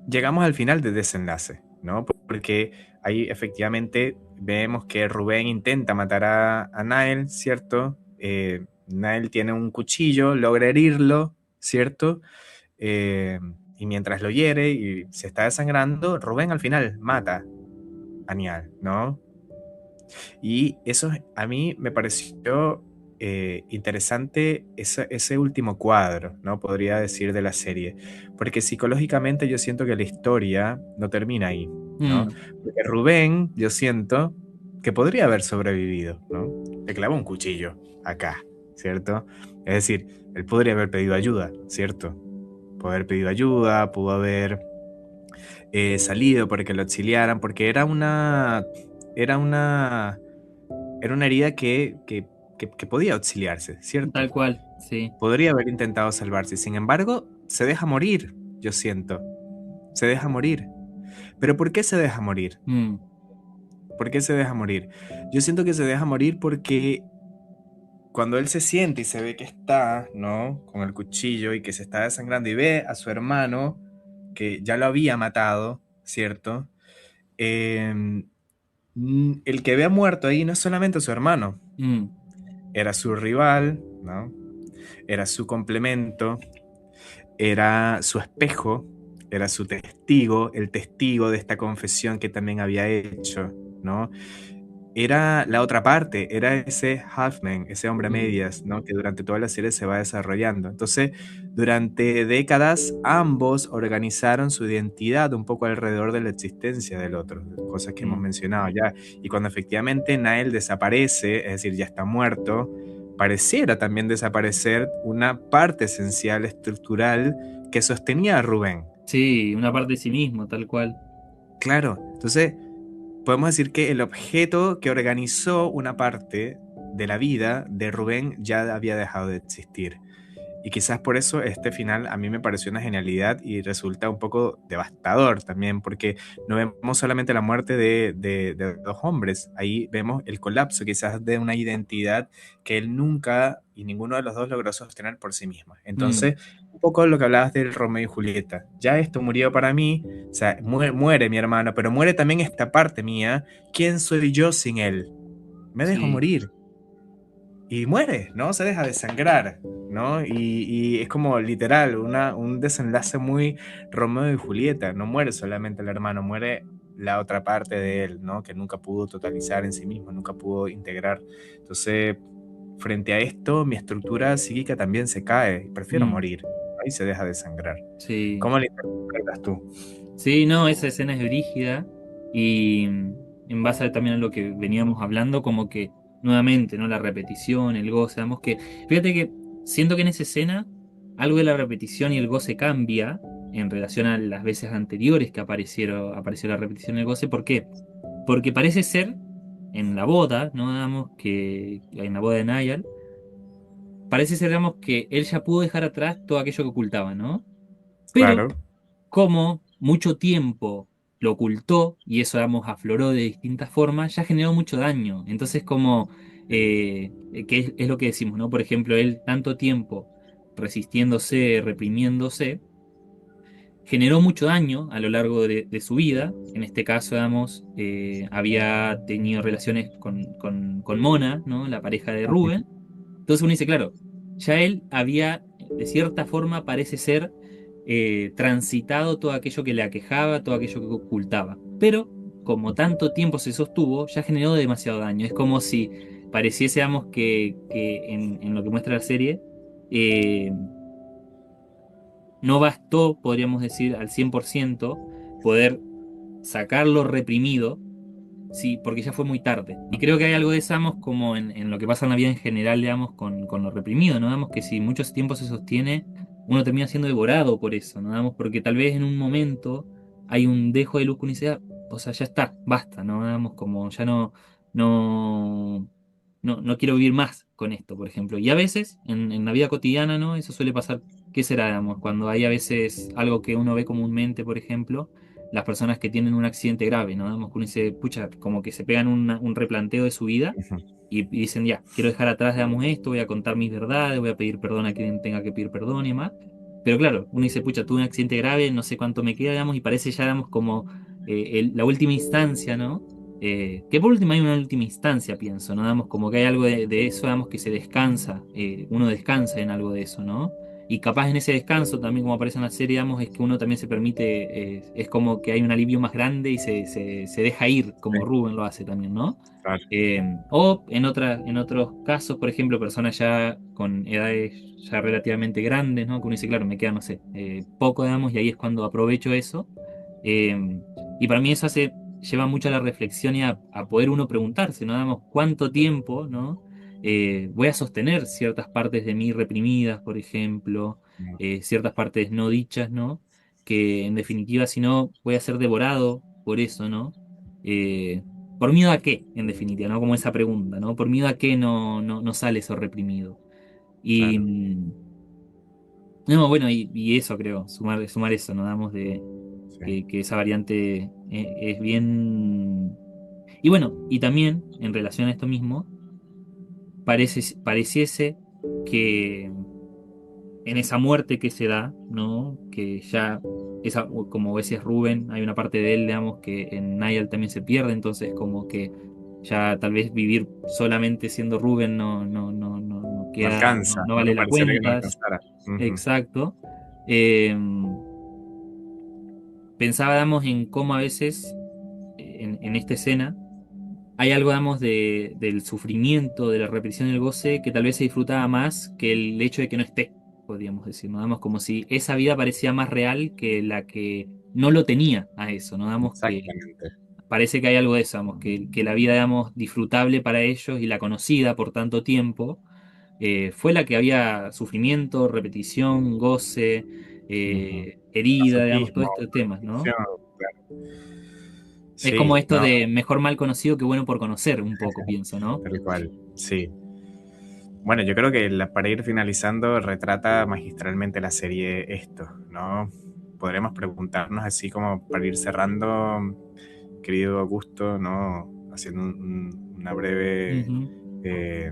[SPEAKER 1] llegamos al final del desenlace, ¿no? Porque ahí efectivamente vemos que Rubén intenta matar a Nael, ¿cierto? Nael tiene un cuchillo, logra herirlo, ¿cierto? Eh, y mientras lo hiere y se está desangrando, Rubén al final mata a Nial, ¿no? Y eso a mí me pareció interesante ese último cuadro, ¿no? Podría decir de la serie. Porque psicológicamente yo siento que la historia no termina ahí, ¿no?
[SPEAKER 2] mm,
[SPEAKER 1] Porque Rubén, yo siento que podría haber sobrevivido, ¿no? Le clavó un cuchillo acá, ¿cierto? Es decir, él podría haber pedido ayuda, ¿cierto? Pudo haber pedido ayuda, pudo haber salido para que lo auxiliaran, porque era una, era una herida que podía auxiliarse, ¿cierto?
[SPEAKER 2] Tal cual, sí.
[SPEAKER 1] Podría haber intentado salvarse, sin embargo, se deja morir, yo siento, se deja morir. ¿Pero por qué se deja morir?
[SPEAKER 2] Mm,
[SPEAKER 1] ¿Por qué se deja morir? Yo siento que se deja morir porque cuando él se siente y se ve que está, ¿no? Con el cuchillo y que se está desangrando y ve a su hermano que ya lo había matado, ¿cierto? Em, el que vea muerto ahí no es solamente su hermano,
[SPEAKER 2] mm,
[SPEAKER 1] era su rival, ¿no? Era su complemento, era su espejo, era su testigo, el testigo de esta confesión que también había hecho, ¿no? Era la otra parte, era ese halfman, ese hombre a
[SPEAKER 2] mm,
[SPEAKER 1] medias, ¿no? Que durante toda la serie se va desarrollando. Entonces, durante décadas, ambos organizaron su identidad un poco alrededor de la existencia del otro, cosas que hemos
[SPEAKER 2] mm.
[SPEAKER 1] mencionado ya. Y cuando efectivamente Nael desaparece, es decir, ya está muerto, pareciera también desaparecer una parte esencial, estructural, que sostenía a Rubén.
[SPEAKER 2] Sí, una parte de sí mismo, tal cual.
[SPEAKER 1] Claro, entonces podemos decir que el objeto que organizó una parte de la vida de Rubén ya había dejado de existir. Y quizás por eso este final a mí me pareció una genialidad y resulta un poco devastador también, porque no vemos solamente la muerte de dos hombres, ahí vemos el colapso quizás de una identidad que él nunca y ninguno de los dos logró sostener por sí misma.
[SPEAKER 2] Mm,
[SPEAKER 1] Entonces, un poco lo que hablabas del Romeo y Julieta, ya esto murió para mí, o sea, muere mi hermano, pero muere también esta parte mía, ¿quién soy yo sin él? Me dejo
[SPEAKER 2] sí.
[SPEAKER 1] morir y muere, ¿no? Se deja de sangrar, ¿no? Y es como literal, un desenlace muy Romeo y Julieta. No muere solamente el hermano, muere la otra parte de él, ¿no? Que nunca pudo totalizar en sí mismo, nunca pudo integrar. Entonces, frente a esto, mi estructura psíquica también se cae. Prefiero
[SPEAKER 2] Mm,
[SPEAKER 1] morir, ¿no? Y se deja de sangrar.
[SPEAKER 2] sí.
[SPEAKER 1] ¿Cómo lo interpretas tú?
[SPEAKER 2] Sí, no, esa escena es brígida y en base también a lo que veníamos hablando, como que nuevamente, ¿no? La repetición, el goce, digamos que, fíjate que siento que en esa escena algo de la repetición y el goce cambia en relación a las veces anteriores que apareció la repetición y el goce. ¿Por qué? Porque parece ser en la boda, ¿no? Digamos que en la boda de Niall, parece ser, digamos, que él ya pudo dejar atrás todo aquello que ocultaba, ¿no? Pero
[SPEAKER 1] Claro.
[SPEAKER 2] como mucho tiempo lo ocultó y eso, digamos, afloró de distintas formas, ya generó mucho daño. Entonces, como, que es lo que decimos, ¿no? Por ejemplo, él tanto tiempo resistiéndose, reprimiéndose, generó mucho daño a lo largo de su vida. En este caso, digamos, había tenido relaciones con Mona, ¿no? La pareja de Rubén. Entonces uno dice, claro, ya él había, de cierta forma, parece ser, transitado todo aquello que le aquejaba, todo aquello que ocultaba. Pero, como tanto tiempo se sostuvo, ya generó demasiado daño. Es como si pareciésemos que en lo que muestra la serie, eh, no bastó, podríamos decir, al 100% poder sacarlo reprimido. Sí, porque ya fue muy tarde. Y creo que hay algo de Samos como en lo que pasa en la vida en general, digamos, con lo reprimido, ¿no? Damos que si mucho tiempo se sostiene, uno termina siendo devorado por eso, ¿no? Damos porque tal vez en un momento hay un dejo de luz que uno dice, "Ah, o sea, ya está, basta, ¿no? Damos como ya no, no quiero vivir más con esto, por ejemplo. Y a veces, en la vida cotidiana, ¿no? Eso suele pasar, ¿qué será, digamos? Cuando hay a veces algo que uno ve comúnmente, por ejemplo, las personas que tienen un accidente grave, ¿no? Digamos que uno dice, pucha, como que se pegan un replanteo de su vida
[SPEAKER 1] Ujú.
[SPEAKER 2] y dicen, ya, quiero dejar atrás, digamos, esto, voy a contar mis verdades, voy a pedir perdón a quien tenga que pedir perdón y demás. Pero claro, uno dice, pucha, tuve un accidente grave, no sé cuánto me queda, digamos, y parece ya, digamos, como la última instancia, ¿no? Que por último hay una última instancia, pienso, ¿no? Digamos, como que hay algo de eso, digamos, que se descansa, uno descansa en algo de eso, ¿no? Y capaz en ese descanso, también como aparece en la serie, digamos, es que uno también se permite, es como que hay un alivio más grande y se deja ir,
[SPEAKER 1] Sí,
[SPEAKER 2] como Rubén lo hace también, ¿no?
[SPEAKER 1] claro.
[SPEAKER 2] O en otros casos, por ejemplo, personas ya con edades ya relativamente grandes, ¿no? Que uno dice, claro, me queda, no sé, poco, digamos, y ahí es cuando aprovecho eso. Y para mí eso lleva mucho a la reflexión y a poder uno preguntarse, ¿no? Digamos, ¿cuánto tiempo, ¿no? Voy a sostener ciertas partes de mí reprimidas, por ejemplo,
[SPEAKER 1] Mm,
[SPEAKER 2] ciertas partes no dichas, ¿no? Que en definitiva, si no, voy a ser devorado por eso, ¿no? Eh, ¿Por miedo a qué, en definitiva, ¿no? Como esa pregunta, ¿no? ¿Por miedo a qué no sale eso reprimido? Y,
[SPEAKER 1] claro,
[SPEAKER 2] no, bueno, y eso creo, sumar eso, ¿no? Damos de
[SPEAKER 1] sí,
[SPEAKER 2] que esa variante es bien... Y bueno, y también en relación a esto mismo, pareciese que en esa muerte que se da, ¿no? Que ya, como decías Rubén, hay una parte de él, digamos, que en Niall también se pierde, entonces como que ya tal vez vivir solamente siendo Rubén no
[SPEAKER 1] no
[SPEAKER 2] queda,
[SPEAKER 1] alcanza,
[SPEAKER 2] no
[SPEAKER 1] ¿no?
[SPEAKER 2] vale la
[SPEAKER 1] Pareciera que no
[SPEAKER 2] cuenta.
[SPEAKER 1] alcanzara. Ujú,
[SPEAKER 2] Exacto. Eh, Pensaba, digamos, en cómo a veces en esta escena hay algo, digamos, del sufrimiento, de la repetición del goce, que tal vez se disfrutaba más que el hecho de que no esté, podríamos decir, ¿no? Damos como si esa vida parecía más real que la que no lo tenía a eso, ¿no? Damos que
[SPEAKER 1] exactamente.
[SPEAKER 2] parece que hay algo de eso, digamos, que la vida, digamos, disfrutable para ellos y la conocida por tanto tiempo, fue la que había sufrimiento, repetición, goce,
[SPEAKER 1] Ujú.
[SPEAKER 2] herida, digamos, todos
[SPEAKER 1] Masoquismo,
[SPEAKER 2] estos temas, ¿no?
[SPEAKER 1] reproducción, claro.
[SPEAKER 2] Es como
[SPEAKER 1] Sí,
[SPEAKER 2] esto
[SPEAKER 1] no,
[SPEAKER 2] de mejor mal conocido que bueno por conocer, un poco, pienso, ¿no?
[SPEAKER 1] tal cual, sí. Bueno, yo creo que para ir finalizando retrata magistralmente la serie esto, ¿no? Podremos preguntarnos así como para ir cerrando, querido Augusto, ¿no? Haciendo una breve,
[SPEAKER 2] Ujú.
[SPEAKER 1] eh,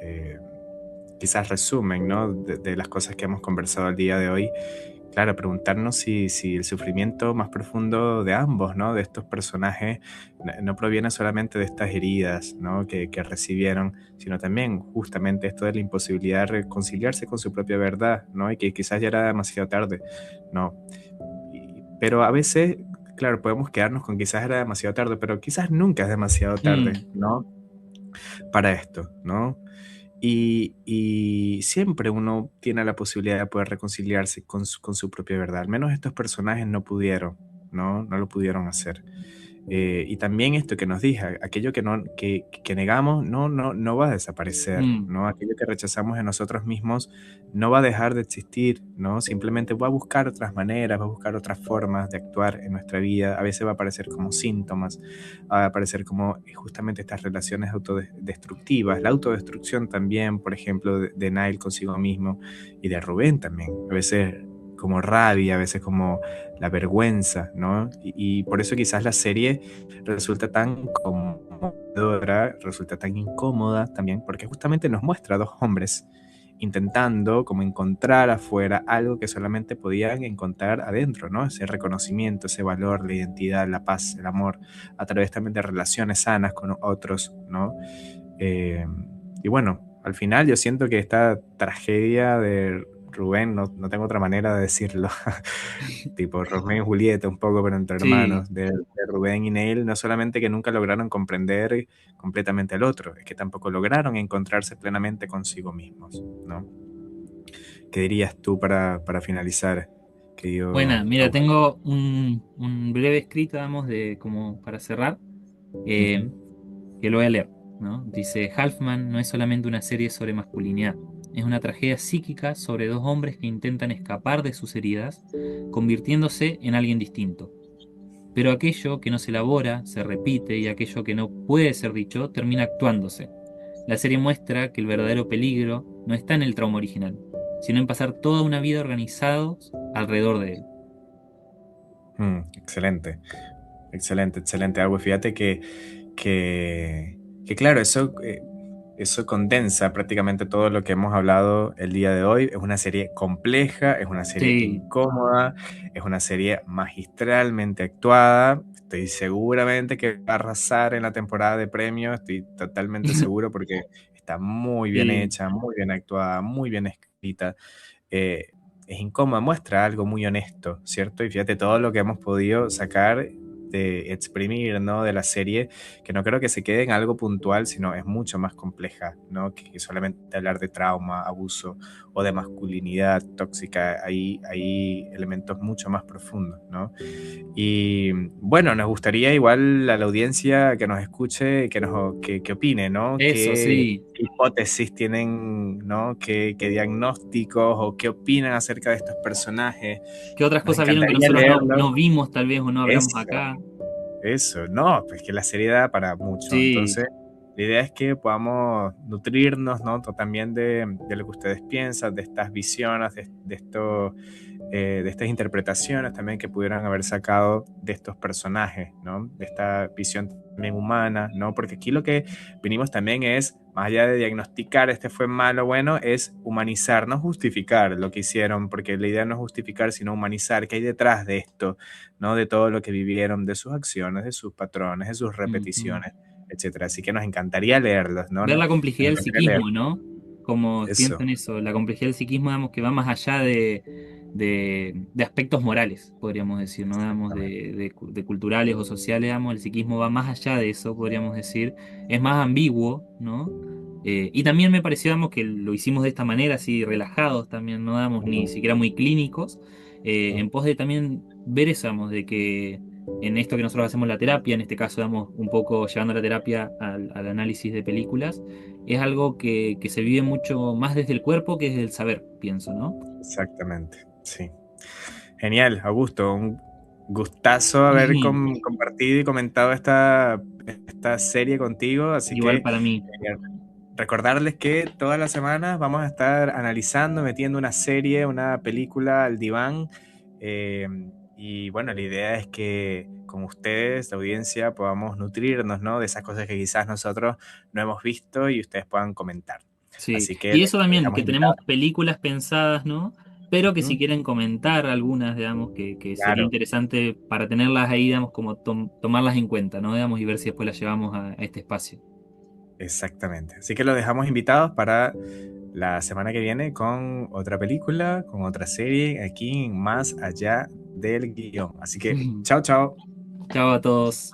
[SPEAKER 1] eh, quizás resumen, ¿no? De las cosas que hemos conversado el día de hoy. Claro, preguntarnos si el sufrimiento más profundo de ambos, ¿no? De estos personajes, no proviene solamente de estas heridas, ¿no? Que recibieron, sino también justamente esto de la imposibilidad de reconciliarse con su propia verdad, ¿no? Y que quizás ya era demasiado tarde, ¿no? Pero a veces, claro, podemos quedarnos con quizás era demasiado tarde, pero quizás nunca es demasiado tarde,
[SPEAKER 2] Mm,
[SPEAKER 1] ¿no? Para esto, ¿no? Y siempre uno tiene la posibilidad de poder reconciliarse con su propia verdad. Al menos estos personajes no pudieron, ¿no? No lo pudieron hacer. Y también esto que nos dije, aquello que negamos no va a desaparecer,
[SPEAKER 2] mm.
[SPEAKER 1] ¿no? Aquello que rechazamos en nosotros mismos no va a dejar de existir, ¿no? Simplemente va a buscar otras maneras, va a buscar otras formas de actuar en nuestra vida. A veces va a aparecer como síntomas, va a aparecer como justamente estas relaciones autodestructivas, la autodestrucción también, por ejemplo, de Nile consigo mismo y de Rubén también. A veces como rabia, a veces como la vergüenza, ¿no? Y por eso quizás la serie resulta tan conmovedora, resulta tan incómoda también, porque justamente nos muestra a dos hombres intentando como encontrar afuera algo que solamente podían encontrar adentro, ¿no? Ese reconocimiento, ese valor, la identidad, la paz, el amor, a través también de relaciones sanas con otros, ¿no? Eh, y bueno, al final yo siento que esta tragedia de Rubén, no tengo otra manera de decirlo, tipo Romeo y Julieta un poco, pero entre
[SPEAKER 2] Sí,
[SPEAKER 1] hermanos, de Rubén y Neil, no solamente que nunca lograron comprender completamente al otro, es que tampoco lograron encontrarse plenamente consigo mismos, ¿no? ¿Qué dirías tú para finalizar,
[SPEAKER 2] buena,
[SPEAKER 1] querido
[SPEAKER 2] mira,
[SPEAKER 1] Augusto?
[SPEAKER 2] tengo un breve escrito, vamos, de como para cerrar,
[SPEAKER 1] Ujú.
[SPEAKER 2] eh, que lo voy a leer, ¿no? Dice, Halfman no es solamente una serie sobre masculinidad, es una tragedia psíquica sobre dos hombres que intentan escapar de sus heridas, convirtiéndose en alguien distinto. Pero aquello que no se elabora, se repite, y aquello que no puede ser dicho, termina actuándose. La serie muestra que el verdadero peligro no está en el trauma original, sino en pasar toda una vida organizados alrededor de él.
[SPEAKER 1] Excelente. Excelente, excelente, Agua. Fíjate que claro, eso condensa prácticamente todo lo que hemos hablado el día de hoy. Es una serie compleja, es una serie
[SPEAKER 2] Sí.
[SPEAKER 1] incómoda, es una serie magistralmente actuada. Estoy seguramente que va a arrasar en la temporada de premios, estoy totalmente seguro porque está muy bien
[SPEAKER 2] Sí.
[SPEAKER 1] hecha, muy bien actuada, muy bien escrita. eh, es incómoda, muestra algo muy honesto, ¿cierto? Y fíjate todo lo que hemos podido sacar de exprimir, ¿no? De la serie, que no creo que se quede en algo puntual, sino es mucho más compleja, ¿no? Que solamente hablar de trauma, abuso o de masculinidad tóxica, hay elementos mucho más profundos, ¿no? Y bueno, nos gustaría igual a la audiencia que nos escuche, que opine, ¿no?
[SPEAKER 2] Eso, sí.
[SPEAKER 1] qué hipótesis tienen, ¿no? ¿Qué diagnósticos o qué opinan acerca de estos personajes?
[SPEAKER 2] ¿Qué otras
[SPEAKER 1] Nos
[SPEAKER 2] cosas vieron que
[SPEAKER 1] encantaría
[SPEAKER 2] nosotros
[SPEAKER 1] leerlos.
[SPEAKER 2] no vimos tal vez o no hablamos
[SPEAKER 1] Eso,
[SPEAKER 2] acá?
[SPEAKER 1] eso, no, pues que la serie da para mucho.
[SPEAKER 2] Sí.
[SPEAKER 1] Entonces, la idea es que podamos nutrirnos, ¿no? También de lo que ustedes piensan, de estas visiones, de estas interpretaciones también que pudieran haber sacado de estos personajes, ¿no? De esta visión también humana, ¿no? Porque aquí lo que venimos también es, más allá de diagnosticar este fue malo o bueno, es humanizar, no justificar lo que hicieron, porque la idea no es justificar, sino humanizar qué hay detrás de esto, ¿no? De todo lo que vivieron, de sus acciones, de sus patrones, de sus
[SPEAKER 2] Ujú.
[SPEAKER 1] repeticiones, etcétera. Así que nos encantaría leerlos, ¿no?
[SPEAKER 2] Ver
[SPEAKER 1] Nos
[SPEAKER 2] la complejidad del
[SPEAKER 1] encantaría leer
[SPEAKER 2] psiquismo, ¿no? Como pienso
[SPEAKER 1] eso.
[SPEAKER 2] en eso, la complejidad del psiquismo, digamos, que va más allá de aspectos morales, podríamos decir, ¿no? Digamos,
[SPEAKER 1] Exactamente.
[SPEAKER 3] De
[SPEAKER 2] culturales o sociales, digamos, el psiquismo va más allá de eso, podríamos decir, es más ambiguo, ¿no? Y también me pareció, digamos, que lo hicimos de esta manera, así relajados también, no damos ni siquiera muy clínicos, en pos de también ver eso, digamos, de que en esto que nosotros hacemos la terapia, en este caso, damos un poco llevando la terapia al análisis de películas, es algo que se vive mucho más desde el cuerpo que desde el saber, pienso, ¿no?
[SPEAKER 1] Exactamente, sí. Genial, Augusto, un gustazo haber compartido y comentado esta serie contigo, así que
[SPEAKER 2] Igual para mí.
[SPEAKER 1] recordarles que todas las semanas vamos a estar analizando, metiendo una serie, una película al diván, eh, y bueno, la idea es que con ustedes, la audiencia, podamos nutrirnos, ¿no? De esas cosas que quizás nosotros no hemos visto y ustedes puedan comentar.
[SPEAKER 2] Sí,
[SPEAKER 1] Así que
[SPEAKER 2] y eso
[SPEAKER 1] les
[SPEAKER 2] también,
[SPEAKER 1] dejamos
[SPEAKER 2] que tenemos
[SPEAKER 1] invitados.
[SPEAKER 2] películas pensadas, ¿no? Pero que si
[SPEAKER 1] Ujú.
[SPEAKER 2] quieren comentar algunas, digamos, que sería
[SPEAKER 1] Claro.
[SPEAKER 2] interesante para tenerlas ahí, digamos, como tomarlas en cuenta, ¿no? Digamos, y ver si después las llevamos a este espacio.
[SPEAKER 1] Exactamente. Así que los dejamos invitados para la semana que viene con otra película, con otra serie, aquí en Más Allá del Guión. Así que, chao, chao.
[SPEAKER 2] Chao a todos.